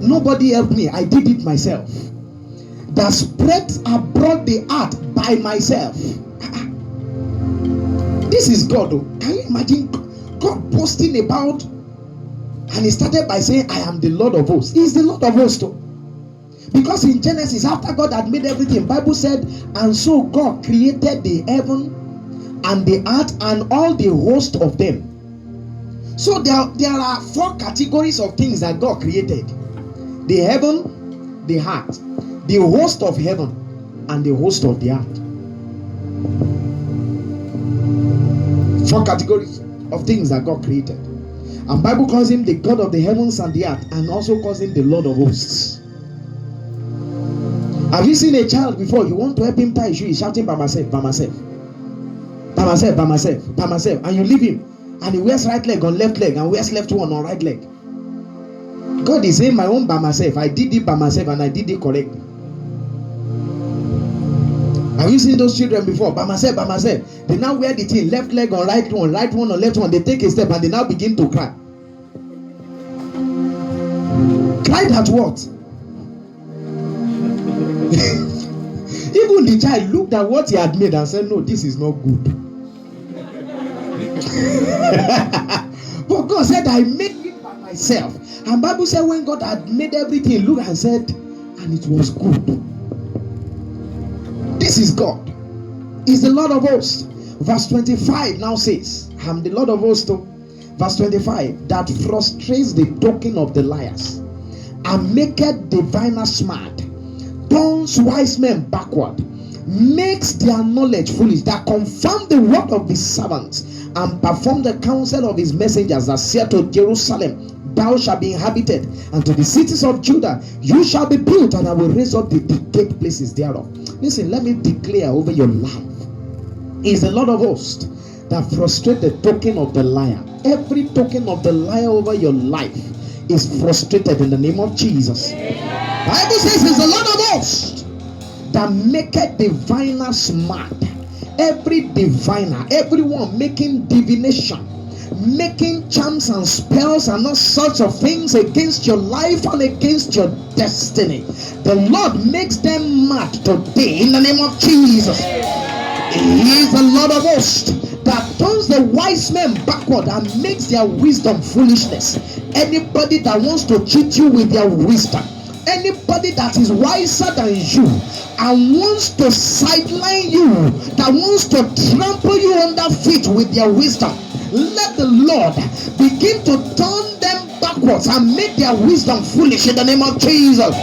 A: Nobody helped me, I did it myself. That spread abroad the earth by myself. This is God. Can you imagine God boasting about? And he started by saying, I am the Lord of hosts. He is the Lord of hosts. Because in Genesis, after God had made everything, Bible said, and so God created the heaven and the earth and all the host of them. So there are 4 categories of things that God created. The heaven, the earth, the host of heaven, and the host of the earth. 4 categories of things that God created. And Bible calls him the God of the heavens and the earth, and also calls him the Lord of hosts. Have you seen a child before? You want to help him tie his shoe, he's shouting, by myself, by myself, by myself, by myself, by myself, and you leave him, and he wears right leg on left leg and wears left one on right leg. God is saying, my own by myself. I did it by myself and I did it correct. Have you seen those children before? By myself, by myself. They now wear the thing, left leg on right one on left one. They take a step and they now begin to cry. Cried at what? Even the child looked at what he had made and said, no, this is not good. But God said, I made it by myself. And Bible said when God had made everything, look and said, and it was good. This is God. He's the Lord of hosts. Verse 25 now says, I'm the Lord of hosts. Verse 25, that frustrates the talking of the liars and maketh diviners mad, turns wise men backward, makes their knowledge foolish, that confirm the word of his servants and perform the counsel of his messengers, that said to Jerusalem, thou shalt be inhabited, and to the cities of Judah, you shall be built, and I will raise up the decayed places thereof. Listen, let me declare over your life is the Lord of hosts that frustrate the token of the liar. Every token of the liar over your life is frustrated in the name of Jesus. Bible says it's the Lord of hosts that maketh diviners mad. Every diviner, everyone making divination, making charms and spells and all sorts of things against your life and against your destiny, the Lord makes them mad today in the name of Jesus. He is the Lord of hosts that turns the wise men backward and makes their wisdom foolishness. Anybody that wants to cheat you with their wisdom, anybody that is wiser than you and wants to sideline you, that wants to trample you under feet with their wisdom, let the Lord begin to turn them backwards and make their wisdom foolish in the name of Jesus.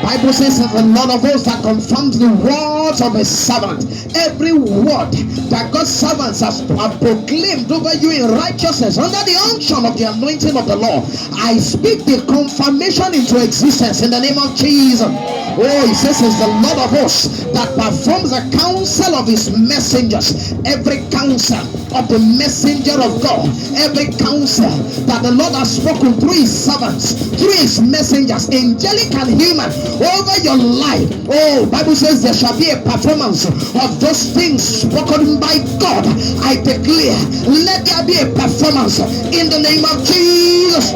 A: Bible says that the Lord of hosts that confirms the words of his servant. Every word that God's servants have proclaimed over you in righteousness under the unction of the anointing of the Lord, I speak the confirmation into existence in the name of Jesus. Oh, he says it's the Lord of hosts that performs the counsel of his messengers. Every counsel of the messenger of God, every counsel that the Lord has spoken through his servants, through his messengers, angelic and human, over your life. Oh, Bible says there shall be a performance of those things spoken by God. I declare, let there be a performance in the name of Jesus.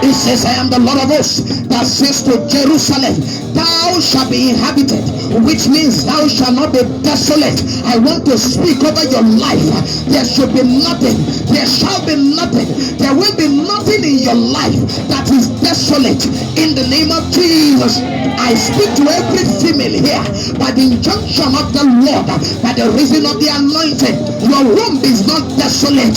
A: It says, I am the Lord of hosts that says to Jerusalem, thou shalt be inhabited, which means thou shalt not be desolate. I want to speak over your life. There should be nothing, there shall be nothing, there will be nothing in your life that is desolate in the name of Jesus. I speak to every female here by the injunction of the Lord, by the reason of the anointing. Your womb is not desolate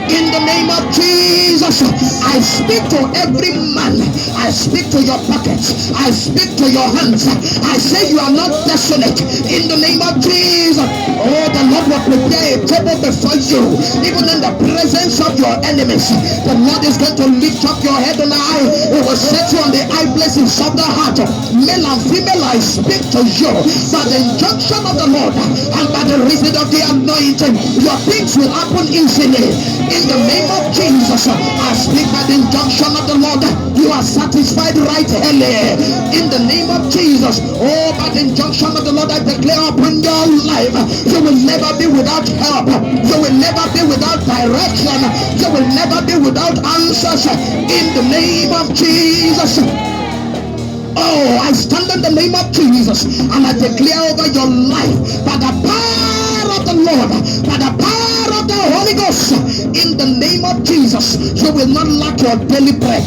A: in the name of Jesus. I speak to every man, I speak to your pockets, I speak to your hands. I say you are not desolate in the name of Jesus. Oh, the Lord will prepare a table before you, even in the presence of your enemies. The Lord is going to lift up your head and eye. It will set you on the high places of the heart. Male and female, I speak to you by the injunction of the Lord and by the reason of the anointing. Your things will happen easily in the name of Jesus. I speak by the injunction of the Lord. You are satisfied right early in the name of Jesus. Oh, by the injunction of the Lord, I declare upon your life, you will never be without help, you will never be without direction, you will never be without answers in the name of Jesus. Oh, I stand in the name of Jesus and I declare over your life by the power of the Lord, by the power of the Holy Ghost, in the name of Jesus, you will not lack your daily bread.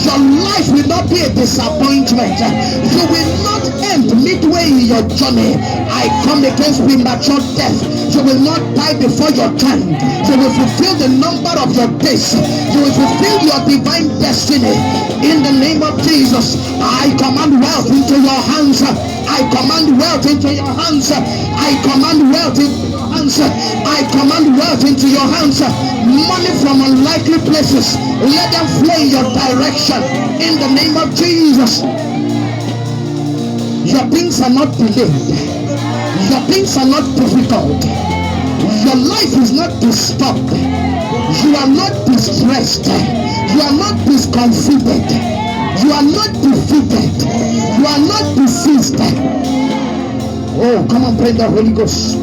A: Your life will not be a disappointment. You will not end midway in your journey. I come against premature death. You will not die before your time. You will fulfill the number of your days. You will fulfill your divine destiny in the name of Jesus. I command wealth into your hands. I command wealth into your hands. I command wealth into your hands. I command wealth into your hands. Money from unlikely places, let them flow in your direction in the name of Jesus. Your things are not delayed. Your things are not difficult. Your life is not disturbed. You are not distressed. You are not discomfited. You are not defeated. You are not deceased. Oh, come on, pray the Holy Ghost.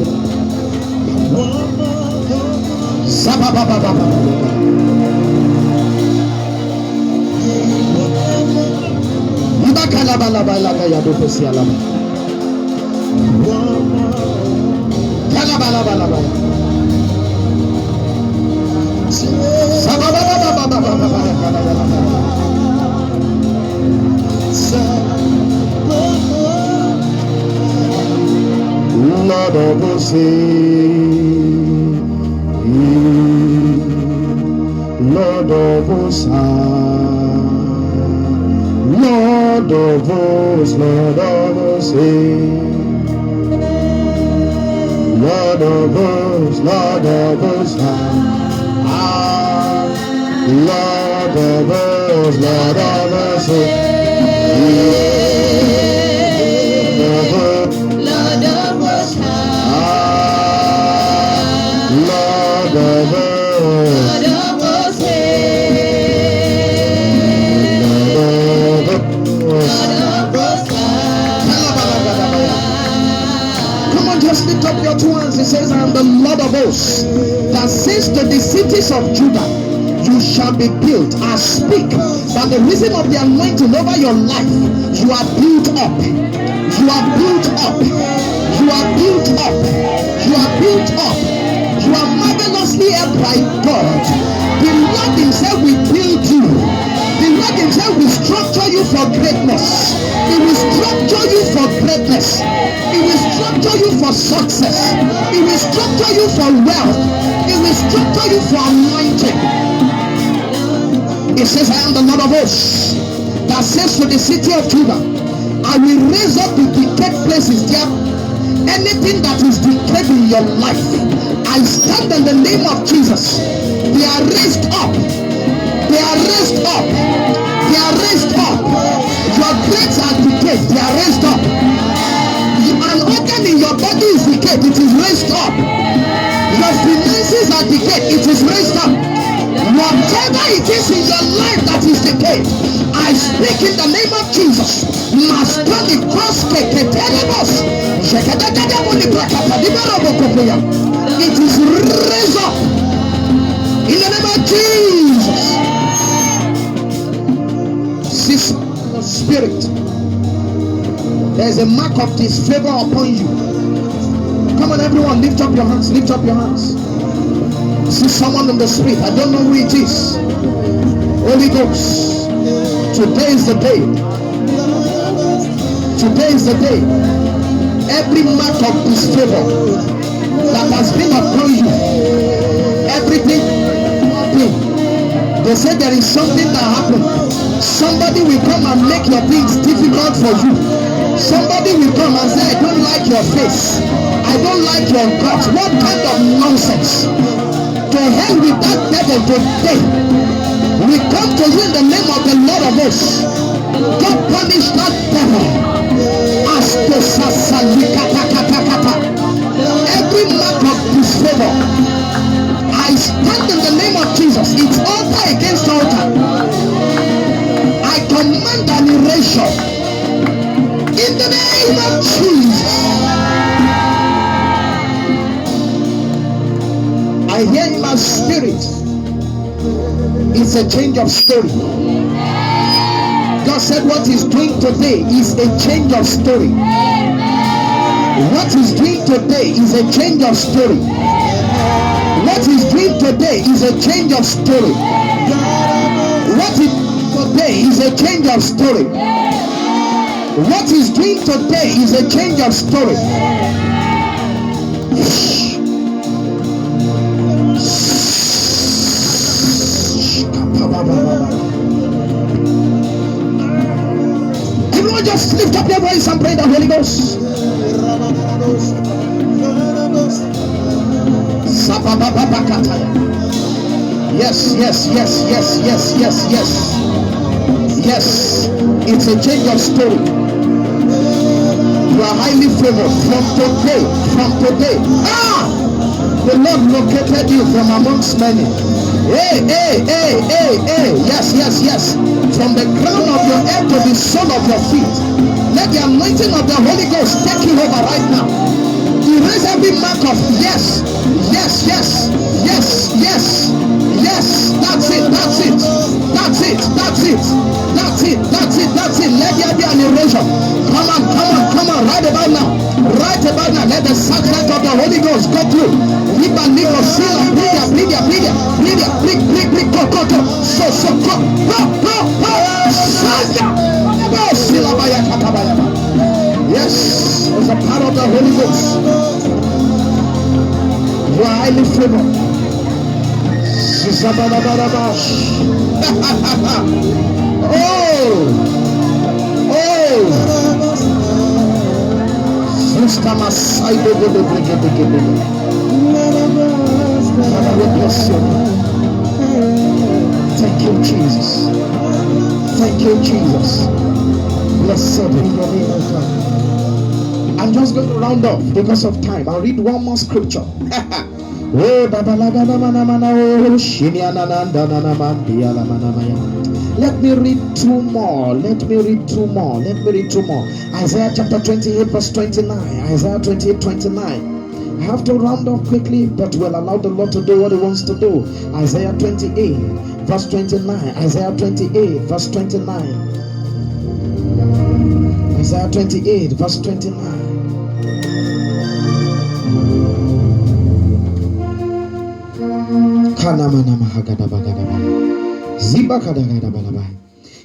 A: Lord of hosts, Lord of hosts, Lord of hosts, Lord of hosts, Lord of hosts, Lord of hosts, Lord of hosts, Lord of hosts. Just lift up your two hands. It says, I am the Lord of hosts, that says to the cities of Judah, you shall be built. I speak by the reason of the anointing over your life. You are built up. You are built up. You are built up. You are built up. You are marvelously helped by God. The Lord himself will build you. The Lord himself will structure you for greatness. He will structure you for greatness. He will structure you for success. He will structure you for wealth. He will structure you for anointing. It says, I am the Lord of hosts, that says to the city of Judah, I will raise up the decayed places there. Anything that is decayed in your life, I stand in the name of Jesus. They are raised up. They are raised up. They are raised up. Your grades are decayed. They are raised up. An organ in your body is decayed. It is raised up. Your finances are decayed. It is raised up. Whatever it is in your life that is decayed, I speak in the name of Jesus. It is raised up in the name of Jesus. Sister, the spirit, there is a mark of disfavor upon you. Come on, everyone, lift up your hands. Lift up your hands. See someone in the spirit. I don't know who it is. Holy Ghost, today is the day. Today is the day. Every mark of disfavor that has been upon you, everything. They say there is something that happened. Somebody will come and make your things difficult for you. Somebody will come and say, I don't like your face. I don't like your guts. What kind of nonsense? To hell with that devil today. We come to you in the name of the Lord of hosts. God punish that devil. Every mark of disfavor, I stand in the name of Jesus. It's altar against altar. I command an erasure in the name of Jesus. I hear in my spirit, it's a change of story. God said what he's doing today is a change of story. What he's doing today is a change of story. What he's doing today is a change of story. What he's doing today is a change of story. What he's doing today is a change of story. Everyone just lift up your voice and pray the Holy Ghost. Yes, yes, yes, yes, yes, yes, yes. Yes, it's a change of story. You are highly favored from today. The Lord located you from amongst many. Hey. Yes. From the crown of your head to the sole of your feet. Let the anointing of the Holy Ghost take you over right now. Erase every mark of yes. That's it. Let there be an erasure. Come on. Right about now. Let the sacrament of the Holy Ghost go through. Yes, as a part of the Holy Ghost. You are highly favored. Father, we bless you. Thank you, Jesus. Thank you, Jesus. Blessed be your name, O God. I'm just going to round off because of time. I'll read one more scripture. Let me read two more. Isaiah chapter 28 verse 29. Isaiah 28 29. I have to round up quickly, but we'll allow the Lord to do what He wants to do. Isaiah 28 verse 29. Isaiah 28 verse 29. Isaiah 28 verse 29.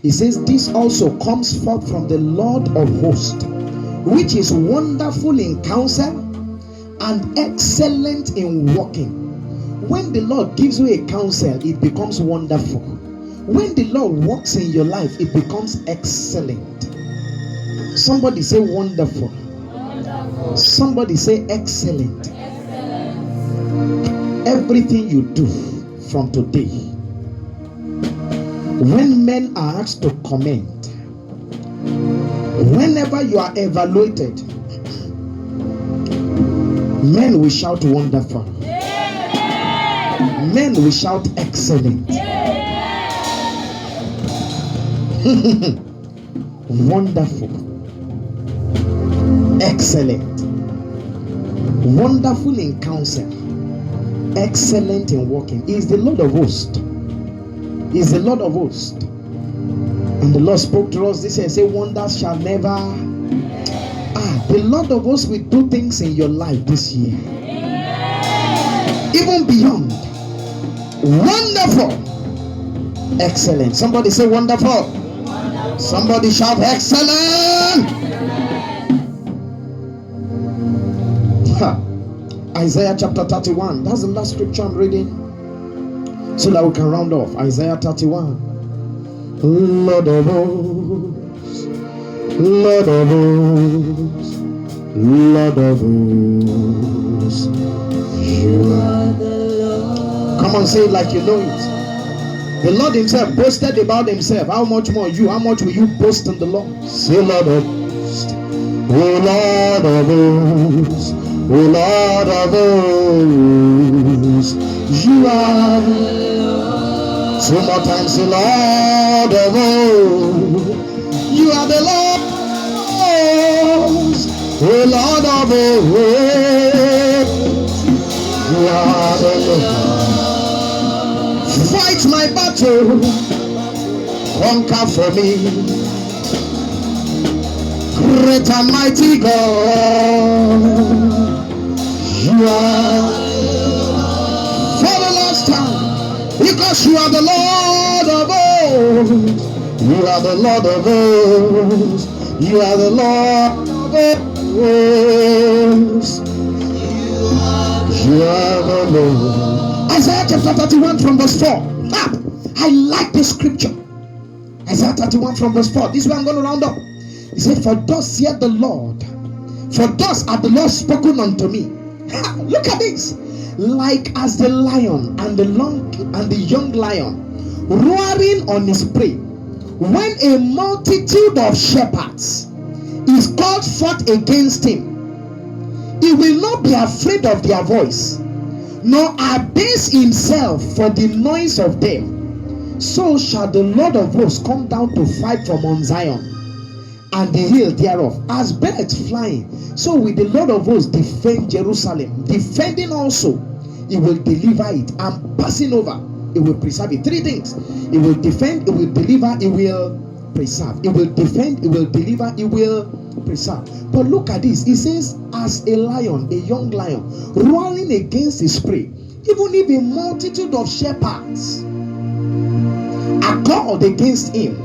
A: He says, this also comes forth from the Lord of hosts, which is wonderful in counsel and excellent in walking. When the Lord gives you a counsel, it becomes wonderful. When the Lord walks in your life, it becomes excellent. Somebody say wonderful. Somebody say excellent. Everything you do from today, when men are asked to comment, whenever you are evaluated, men will shout wonderful. Men will shout excellent. Wonderful. Excellent. Wonderful in counsel. Excellent in walking. He is the Lord of hosts. He is the Lord of hosts. And the Lord spoke to us this year and said, wonders shall never. The Lord of hosts will do things in your life this year, even beyond. Wonderful. Excellent. Somebody say wonderful. Somebody shout excellent. Isaiah chapter 31. That's the last scripture I'm reading, so that we can round off. Isaiah 31. Lord of hosts, Lord of hosts, Lord of hosts, you are the Lord. Come on, say it like you know it. The Lord Himself boasted about Himself. How much more you? How much will you boast in the Lord? Say, Lord of hosts, oh Lord of hosts, oh Lord of hosts, you are the Lord. Two more times, say, Lord of hosts, you are the Lord of hosts, oh Lord of hosts, you are the Lord. Fight my battle, conquer for me, great and mighty God, you are for the last time, because you are the Lord of hosts, you are the Lord of hosts, you are the Lord of hosts, you are the Lord. Isaiah chapter 31 from verse 4. I like this scripture. Isaiah 31 from verse 4. This is where I'm going to round up. He said, for thus saith the Lord, for thus hath the Lord spoken unto me. Look at this. Like as the lion and the young lion roaring on his prey, when a multitude of shepherds is called forth against him, he will not be afraid of their voice, nor abase himself for the noise of them. So shall the Lord of hosts come down to fight from on Zion and the hill thereof. As birds flying, so will the Lord of hosts defend Jerusalem. Defending also, He will deliver it, and passing over, He will preserve it. Three things: He will defend, He will deliver, He will preserve. He will defend, He will deliver, He will preserve. But look at this. He says, as a lion, a young lion, roaring against his prey, even if a multitude of shepherds are called against him,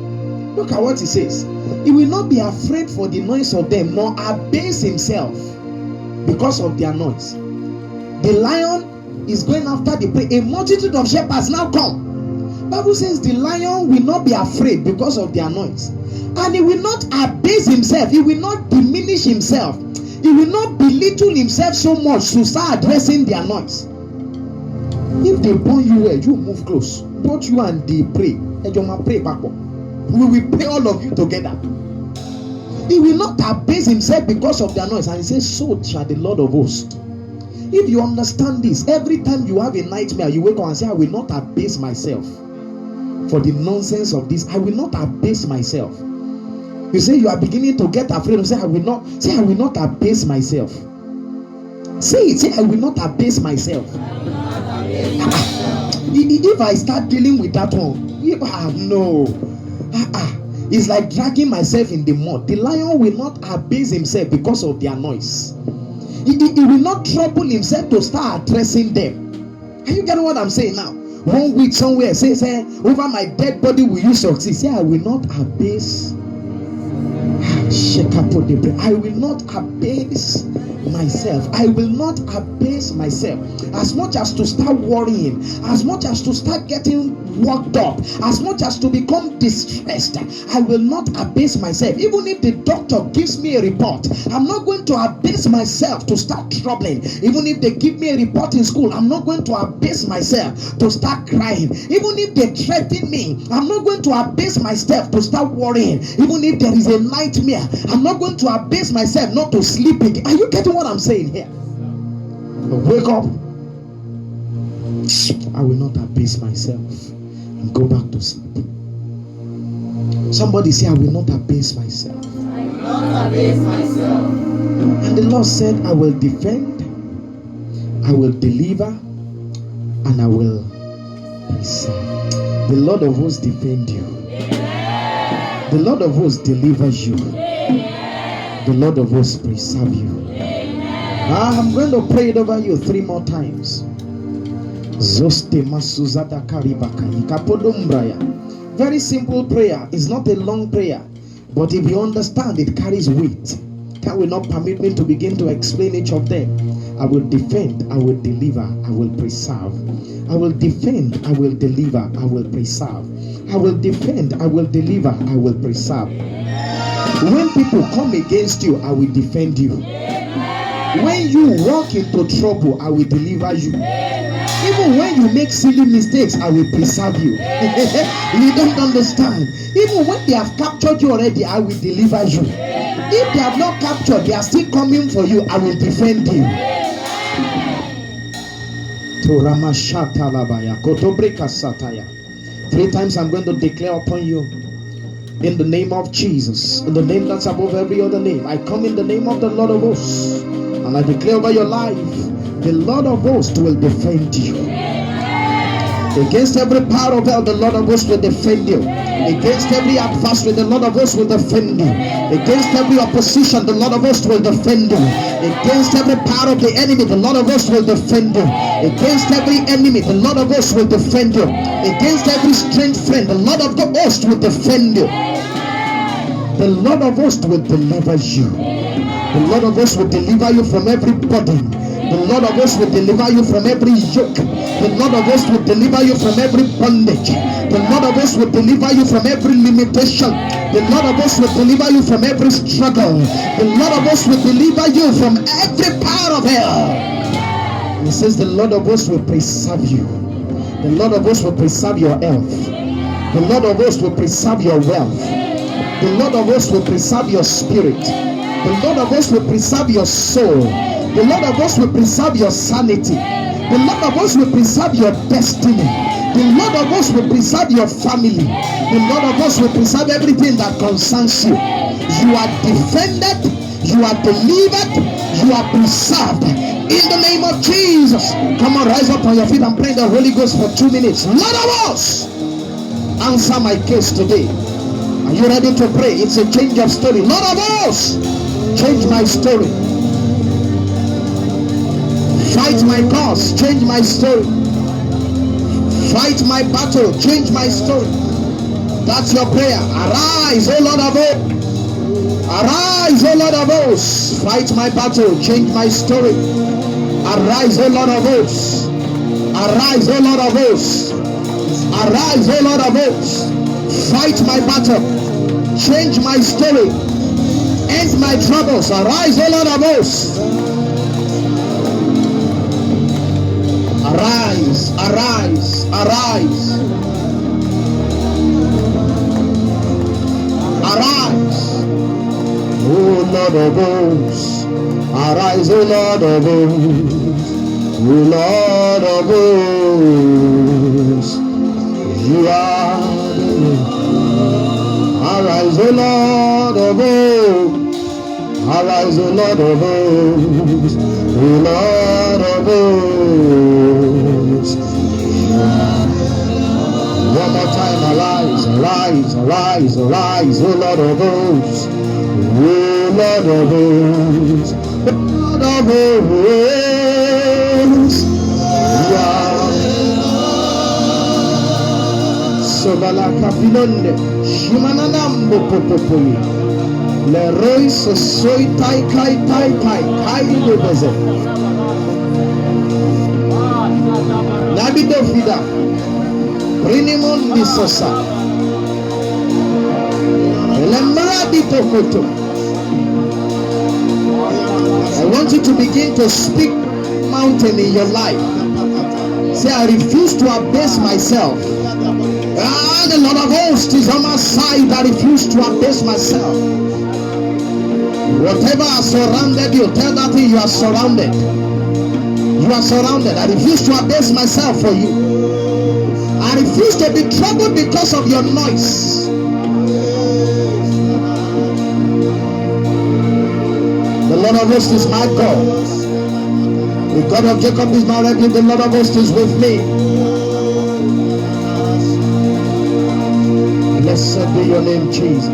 A: look at what he says. He will not be afraid for the noise of them, nor abase himself because of their noise. The lion is going after the prey. A multitude of shepherds now come. Bible says the lion will not be afraid because of their noise, and he will not abase himself. He will not diminish himself. He will not belittle himself so much to start addressing their noise. If they burn you well, you move close. Both you and the prey, pray backward. We will pray all of you together. He will not abase himself because of their noise. And he says, so shall the Lord of hosts. If you understand this, every time you have a nightmare, you wake up and say, I will not abase myself. for the nonsense of this. I will not abase myself. You say you are beginning to get afraid. Say, I will not abase myself. Say it. Say, I will not abase myself. If I start dealing with that one, no. It's like dragging myself in the mud. The lion will not abase himself because of their noise. He will not trouble himself to start addressing them. Are you getting what I'm saying now? 1 week somewhere, say, over my dead body will you succeed? Say, I will not abase. I will not abase myself. I will not abase myself. As much as to start worrying, as much as to start getting worked up, as much as to become distressed, I will not abase myself. Even if the doctor gives me a report, I'm not going to abase myself to start troubling. Even if they give me a report in school, I'm not going to abase myself to start crying. Even if they threaten me, I'm not going to abase myself to start worrying. Even if there is a nightmare, I'm not going to abase myself not to sleep again. Are you getting what I'm saying here? Wake up. I will not abase myself and go back to sleep. Somebody say, I will not abase myself.
B: I will not abase myself.
A: And the Lord said, I will defend, I will deliver, and I will preserve. The Lord of hosts defend you. Amen. The Lord of hosts delivers you. Amen. The Lord of hosts preserve you. Amen. I'm going to pray it over you 3 more times. Very simple prayer. It's not a long prayer, but if you understand, it carries weight. That will not permit me to begin to explain each of them. I will defend, I will deliver, I will preserve. I will defend, I will deliver, I will preserve. I will defend, I will deliver, I will preserve. When people come against you, I will defend you. When you walk into trouble, I will deliver you. Even when you make silly mistakes, I will preserve you. You don't understand. Even when they have captured you already, I will deliver you. If they have not captured, they are still coming for you, I will defend you. Three times I'm going to declare upon you. In the name of Jesus, in the name that's above every other name, I come in the name of the Lord of hosts, and I declare over your life, the Lord of hosts will defend you. Against every power of hell, the Lord of hosts will defend you. Against every adversary, the Lord of hosts will defend you. Against every opposition, the Lord of hosts will defend you. Against every power of the enemy, the Lord of hosts will defend you. Against every enemy, the Lord of hosts will defend you. Against every strange friend, the Lord of the hosts will defend you. The Lord of hosts will deliver you. The Lord of hosts will deliver you from every burden. The Lord of hosts will deliver you from every yoke. The Lord of hosts will deliver you from every bondage. The Lord of hosts will deliver you from every limitation. The Lord of hosts will deliver you from every struggle. The Lord of hosts will deliver you from every power of hell. He says the Lord of hosts will preserve you. The Lord of hosts will preserve your health. The Lord of hosts will preserve your wealth. The Lord of hosts will preserve your spirit. The Lord of hosts will preserve your soul. The Lord of hosts will preserve your sanity. The Lord of hosts will preserve your destiny. The Lord of hosts will preserve your family. The Lord of hosts will preserve everything that concerns you. You are defended, you are delivered, you are preserved. In the name of Jesus. Come on, rise up on your feet and pray the Holy Ghost for 2 minutes. Lord of hosts, answer my case today. Are you ready to pray? It's a change of story. Lord of hosts, change my story. Fight my cause, change my story. Fight my battle, change my story. That's your prayer. Arise, O Lord of hosts. Arise, O Lord of hosts. Fight my battle, change my story. Arise, O Lord of hosts. Arise, O Lord of hosts. Arise, O Lord of hosts. Fight my battle, change my story. End my troubles. Arise, O Lord of hosts. Arise, arise, arise. Arise, O Lord of hosts. Arise, O Lord of hosts. O Lord of hosts. You are the Lord. Arise, O Lord of hosts. Arise, O Lord of hosts. O Lord of hosts. One more time, arise, arise, arise, arise, O Lord of hosts. O Lord of hosts. O Lord of hosts. Sobala kapilonde, shimananambo popopoi. Le roi sosoi tai kai tai tai kai lebeze. Nabido fida, prinimon di sosa. Elembra di tokoto. I want you to begin to speak mountain in your life. Say, I refuse to abase myself. The Lord of hosts is on my side. I refuse to abase myself. Whatever has surrounded you, tell that thing you are surrounded. You are surrounded. I refuse to abase myself for you. I refuse to be troubled because of your noise. The Lord of hosts is my God. The God of Jacob is my refuge. The Lord of hosts is with me. Blessed be your name, Jesus.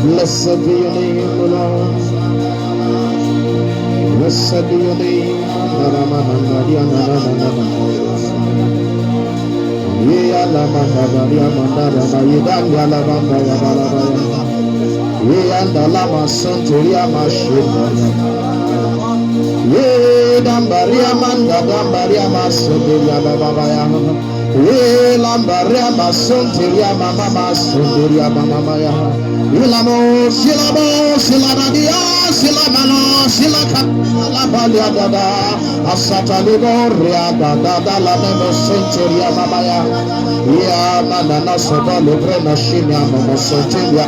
A: Blessed be your name, O Lord. Blessed be your name. Dambaria manda dambaria masundiria babaya. Lambaria masundiria mama masundiria mama ya. Ilamo silamo siladadia silamano silakala balia dada. Asatalibo ria dada la nemo sundiria mama ya. Ya manana soba lubrena shinya mama sundiria.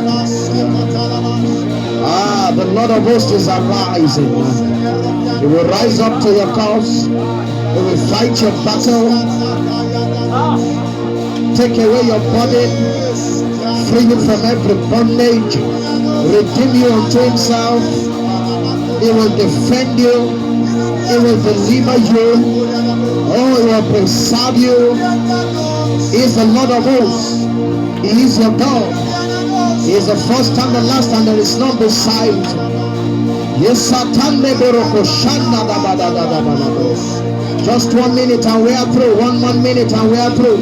A: The Lord of hosts is arising. He will rise up to your cause. He will fight your battle. Take away your body. Free you from every bondage. Redeem you unto himself. He will defend you. He will deliver you. Oh, he will preserve you. He is the Lord of hosts. He is your God. He is the first and the last, and there is none beside. Yes, Satan Neberoko Shanda da ba da da da ba da. Just 1 minute and we are through. 1 minute and we are through.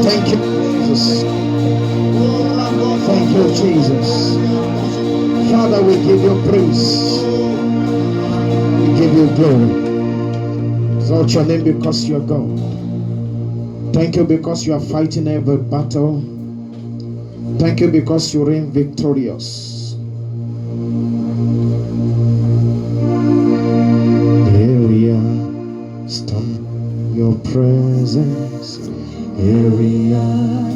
A: Thank you, Jesus. Thank you, Jesus. Father, we give you praise. We give you glory. Exalt your name because you are God. Thank you because you are fighting every battle. Thank you because you reign victorious. Here we are, stand your presence. Here we are,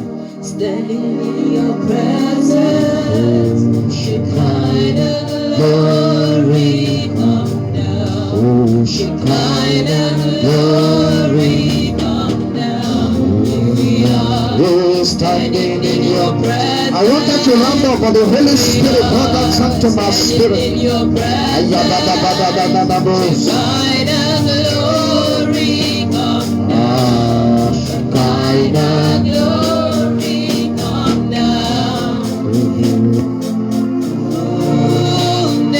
B: Standing in your presence, Shekinah glory come down.
A: oh
B: Shekinah glory come down. Here we are,
A: standing
B: in your presence.
A: I want that to round up, but the Holy Spirit brought that song to my spirit.
B: In your presence, Shekinah glory come down. Shekinah glory come down.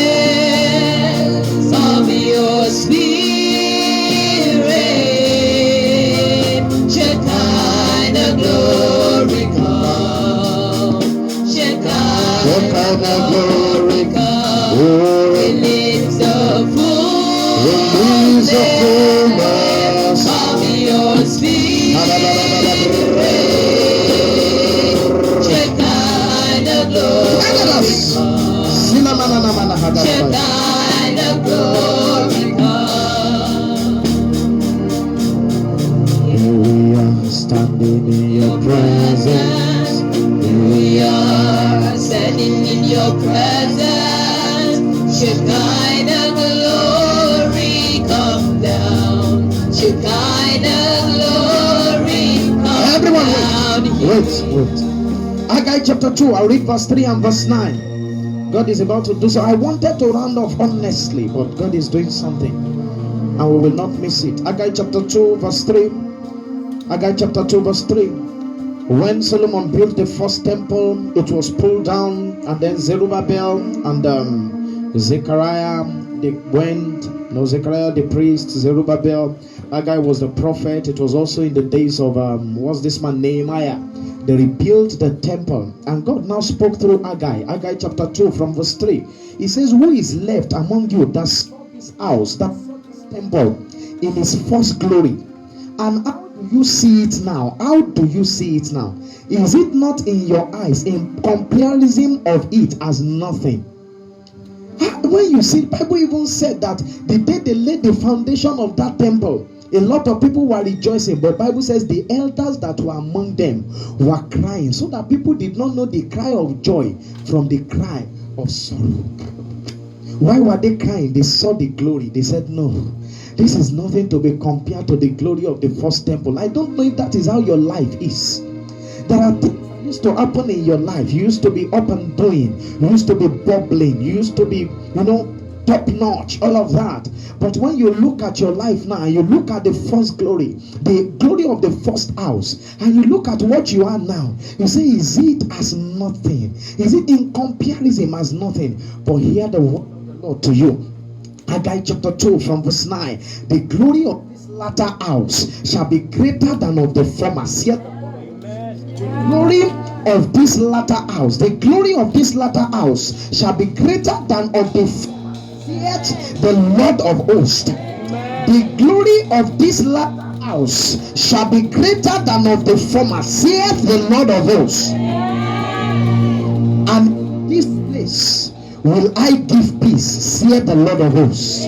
B: Fullness of your spirit, Shekinah glory come. Shekinah glory come. Release the fullness of your spirit, Shekinah glory come. Shekinah glory come.
A: Here we are standing in your presence.
B: Here we are standing in your presence. Shekinah glory Shekinah glory come
A: Everyone
B: down here.
A: wait. Haggai chapter 2, I'll read verse 3 and verse 9. God is about to do so. I wanted to round off honestly, but God is doing something, and we will not miss it. Haggai chapter 2, verse 3. Haggai chapter 2, verse 3. When Solomon built the first temple, it was pulled down, and then Zerubbabel and Zechariah, they went. No, Zechariah the priest, Zerubbabel, Haggai was the prophet. It was also in the days of what's this man, Nehemiah. They rebuilt the temple, and God now spoke through Haggai. Haggai chapter 2 from verse 3. He says, who is left among you that saw this house, that temple, in its first glory? And how do you see it now? How do you see it now? Is it not in your eyes, in comparison of it as nothing? When you see, the Bible even said that the day they laid the foundation of that temple, a lot of people were rejoicing, but the Bible says the elders that were among them were crying, so that people did not know the cry of joy from the cry of sorrow. Why were they crying? They saw the glory. They said, no, this is nothing to be compared to the glory of the first temple. I don't know if that is how your life is. There are things that used to happen in your life. You used to be up and doing. You used to be bubbling. You used to be, top notch, all of that. But when you look at your life now, you look at the first glory, the glory of the first house, and you look at what you are now, you say, is it as nothing? Is it in comparison as nothing? But hear the word of the Lord to you. Haggai chapter 2 from verse 9. The glory of this latter house shall be greater than of the former. See, the glory of this latter house, the glory of this latter house shall be greater than of the former. Yet the Lord of hosts, the glory of this latter house shall be greater than of the former, saith the Lord of hosts. And in this place will I give peace, saith the Lord of hosts.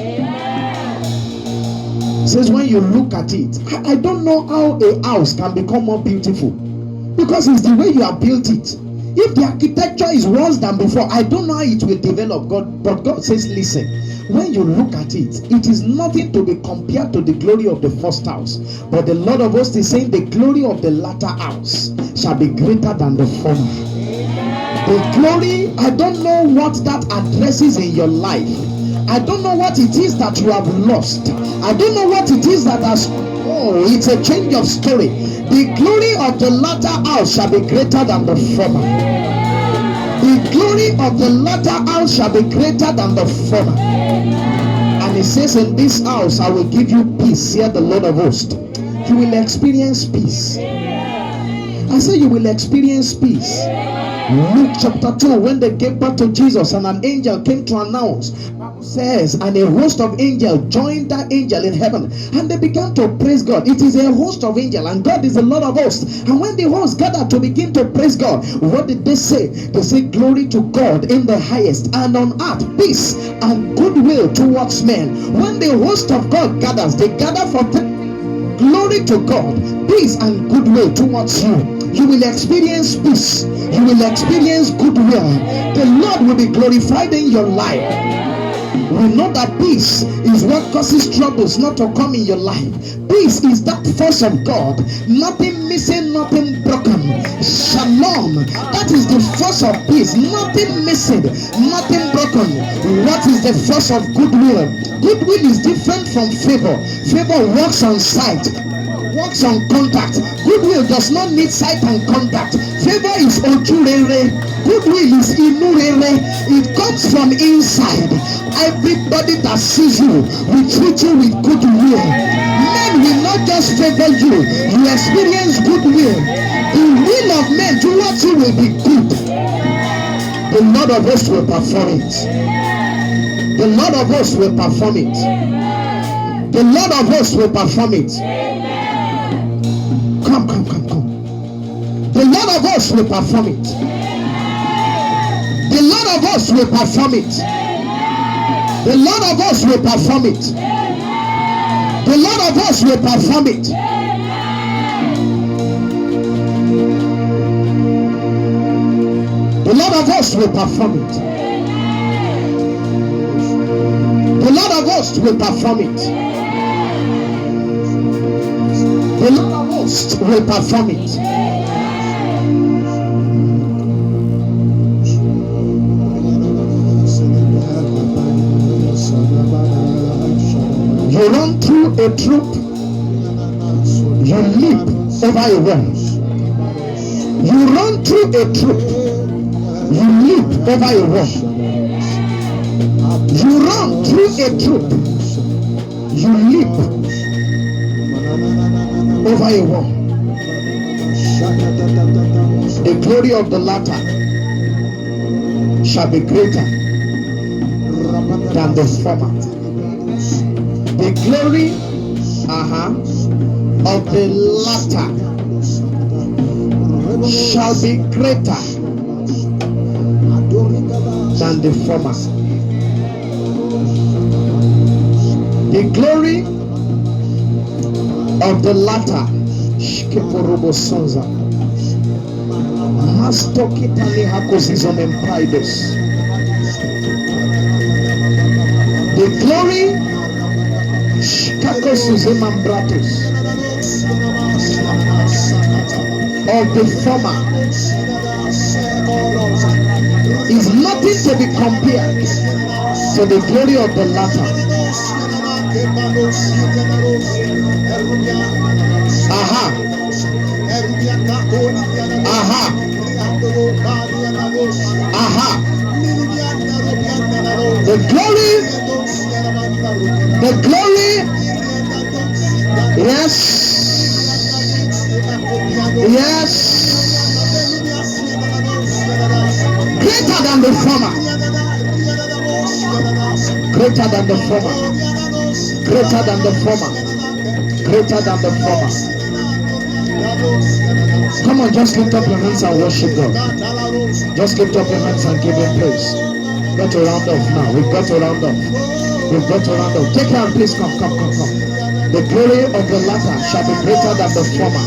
A: It says, when you look at it, I don't know how a house can become more beautiful, because it's the way you have built it. If the architecture is worse than before, I don't know how it will develop. But God says, listen, when you look at it, it is nothing to be compared to the glory of the first house. But the Lord of hosts is saying, the glory of the latter house shall be greater than the former. The glory, I don't know what that addresses in your life. I don't know what it is that you have lost. I don't know what it is that has, it's a change of story. The glory of the latter house shall be greater than the former. The glory of the latter house shall be greater than the former. And it says, in this house I will give you peace, here the Lord of hosts. You will experience peace. I say you will experience peace. Luke chapter 2, when they gave birth to Jesus and an angel came to announce, says, and a host of angels joined that angel in heaven, and they began to praise God. It is a host of angels, and God is the Lord of hosts. And when the hosts gathered to begin to praise God, what did they say? They say, glory to God in the highest, and on earth peace and goodwill towards men. When the host of God gathers, they gather for glory to God, peace and goodwill towards you. You will experience peace. You will experience goodwill. The Lord will be glorified in your life. We know that peace is what causes troubles not to come in your life. Peace is that force of God. Nothing missing, nothing broken. Shalom. That is the force of peace. Nothing missing, nothing broken. What is the force of goodwill? Goodwill is different from favor. Favor works on sight, works on contact. Goodwill does not need sight and contact. Favor is ojurere. Goodwill is inurere. It comes from inside. Everybody that sees you will treat you with goodwill. Men will not just favor you. You experience goodwill. The will of men towards you will be good. The Lord of hosts will perform it. The Lord of hosts will perform it. The Lord of hosts will perform it. Come. The Lord of hosts will perform it. The Lord of hosts will perform it. The Lord of hosts will perform it. The Lord of hosts will perform it. The Lord of hosts will perform it. The Lord of hosts will perform it. The Lord of hosts will perform it. You run through a troop, you leap over a wall. You run through a troop, you leap over a wall. You run through a troop, you leap over a wall. The glory of the latter shall be greater than the former. The glory of the latter shall be greater than the former. The glory of the latter the glory of the former is nothing to be compared to the glory of the latter. The glory, yes, greater than the former, greater than the former, greater than the former, greater than the former. Come on, just lift up your hands and worship God. Just lift up your hands and give Him praise. Got to round off now. We've got to round off. We've got to round off. Take care, please. Come. The glory of the latter shall be greater than the former.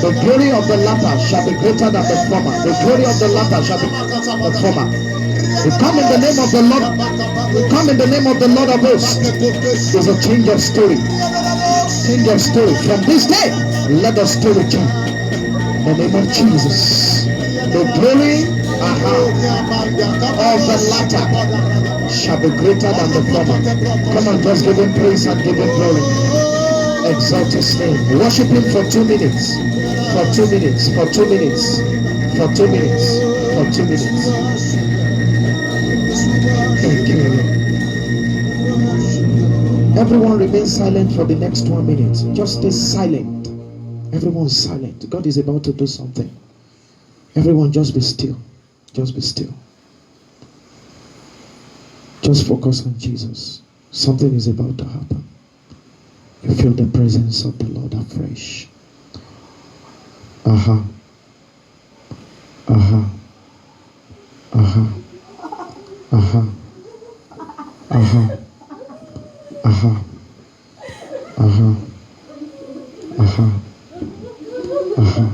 A: The glory of the latter shall be greater than the former. The glory of the latter shall be greater than the former. We come in the name of the Lord. We come in the name of the Lord of hosts. There's a change of story. Change of story. From this day, let the story change. In the name of Jesus. The glory of the latter shall be greater than the former. Come on, just give Him praise and give Him glory. Exalt His name. Worship Him for 2 minutes. For 2 minutes. For 2 minutes. For 2 minutes. For 2 minutes. Thank you, Lord. Everyone remain silent for the next 1 minute. Just stay silent. Everyone's silent. God is about to do something. Everyone just be still. Just be still. Just focus on Jesus. Something is about to happen. You feel the presence of the Lord afresh. Aha. Aha. Aha. Aha. Aha. Aha. Aha. Aha. Aha.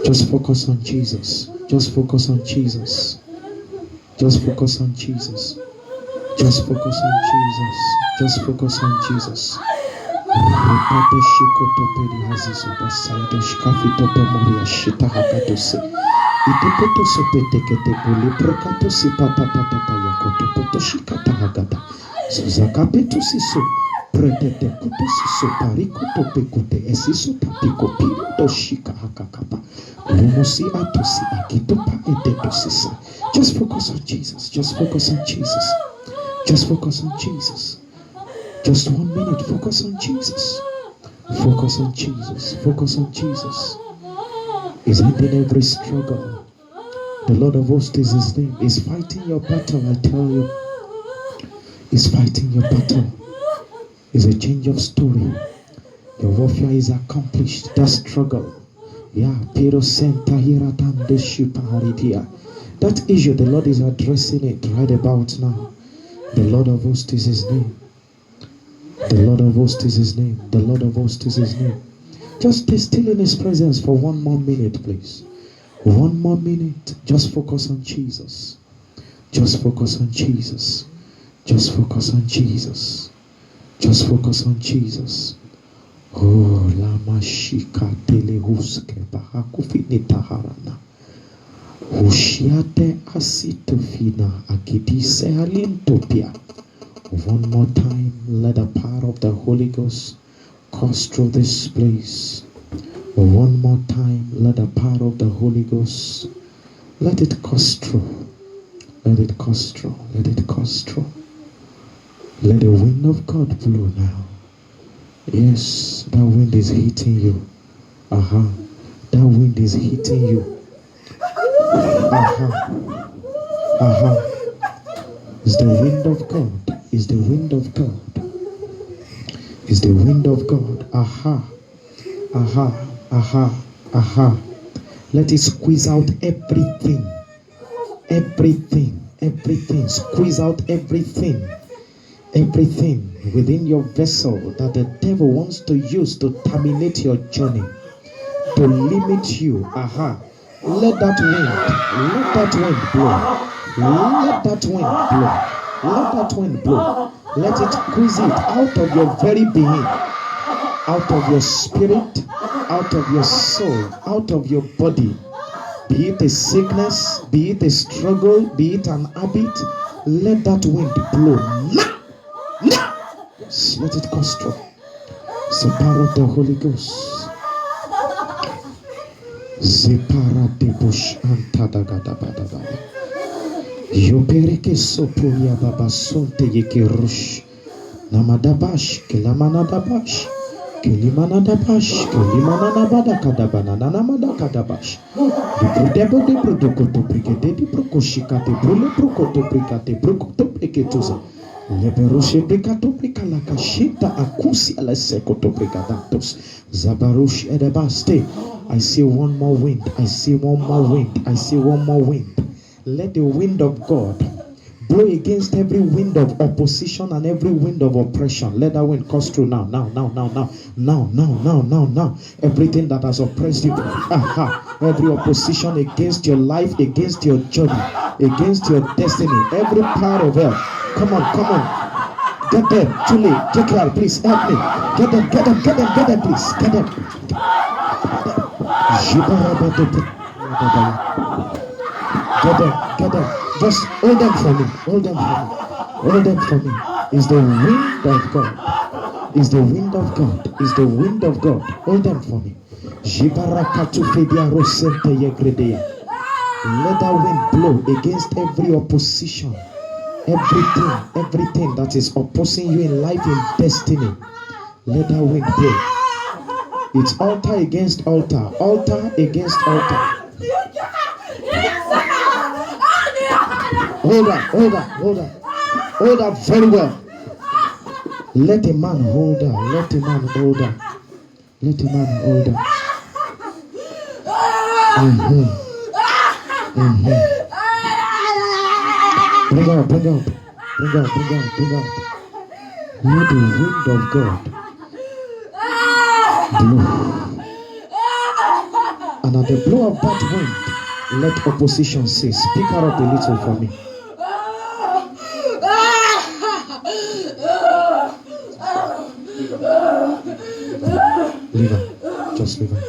A: Just focus on Jesus. Just focus on Jesus. Just focus on Jesus. Just focus on Jesus. Just focus on Jesus. Just focus on Jesus. Just focus on Jesus. Just focus on Jesus. Just 1 minute. Focus on Jesus. Focus on Jesus. Focus on Jesus. He's ending every struggle. The Lord of hosts is His name. He's fighting your battle, I tell you. He's fighting your battle. It's a change of story. Your warfare is accomplished. That struggle. Yeah. That issue, the Lord is addressing it right about now. The Lord of hosts is His name. The Lord of hosts is His name. The Lord of hosts is His name. Just stay still in His presence for 1 more minute, please. 1 more minute. Just focus on Jesus. Just focus on Jesus. Just focus on Jesus. Just focus on Jesus. Oh, lama shika telehuske bahakufini taharana. Hushiate asitofina akidise halintopia. One more time, let the power of the Holy Ghost course through this place. One more time, let the power of the Holy Ghost, let it course through. Let it course through. Let it course through. Let the wind of God blow now. Yes, that wind is hitting you. That wind is hitting you. It's the wind of God. It's the wind of God. It's the wind of God. Let it squeeze out everything. Everything. Squeeze out everything. Everything within your vessel that the devil wants to use to terminate your journey, to limit you. Let that wind blow. Let that wind blow. Let that wind blow. Let it squeeze it out of your very being, out of your spirit, out of your soul, out of your body. Be it a sickness, be it a struggle, be it an habit, let that wind blow. Now! Let it course through. It's the power of the Holy Ghost. Zepara de bush antadagadabadabada. Yopereke sopuya baba sonte yeke rush. Namadabash, kelamanadabash. Kelimanadabash, kelimanadabada kadabana, namada kadabash. Debro de protocoto brigade de procoshika de brule procoto brigade procoto breketuza. Leberushe brikato brikalaka shita akusi ala sekoto brigadatos. Zabarush edebaste. I see one more wind. I see one more wind. I see one more wind. Let the wind of God blow against every wind of opposition and every wind of oppression. Let that wind course through now. Everything that has oppressed you. Every opposition against your life, against your journey, against your destiny. Every power of hell. Come on. Get them. Julie, take care, please help me. Get them, please. Get them. Get them. Just hold them for me. Hold them for me. It's the wind of God. It's the wind of God. It's the wind of God. Hold them for me. Let that wind blow against every opposition. Everything that is opposing you in life and destiny. Let that wind blow. It's altar against altar. Altar against altar. Hold her very well. Let a man hold her. Let a man hold her. Bring out. Let the wind of God blow. And at the blow of that wind, let opposition cease. Pick her up a little for me. Leave her. Just leave her.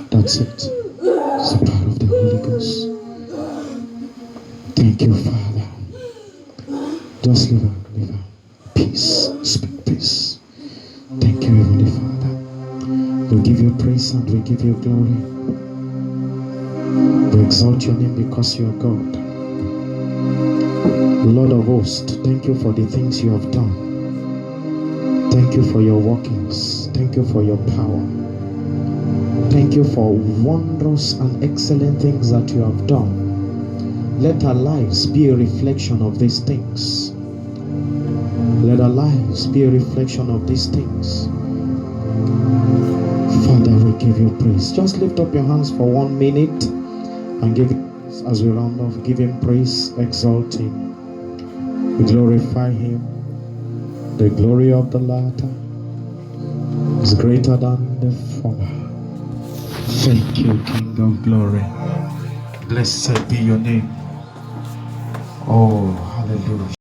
A: That's it. It's the power of the Holy Ghost. Thank you, Father. Just leave her. Peace. Speak peace. Thank you, Heavenly Father. We give you praise and we give you glory. We exalt your name because you are God. Lord of hosts, thank you for the things you have done. Thank you for your workings. Thank you for your power. Thank you for wondrous and excellent things that you have done. Let our lives be a reflection of these things. Let our lives be a reflection of these things. Father, we give you praise. Just lift up your hands for 1 minute and give it, as we round off, give him praise, exalt him. We glorify him. The glory of the latter is greater than the former. Thank you, King of glory. Blessed be your name. Oh, hallelujah.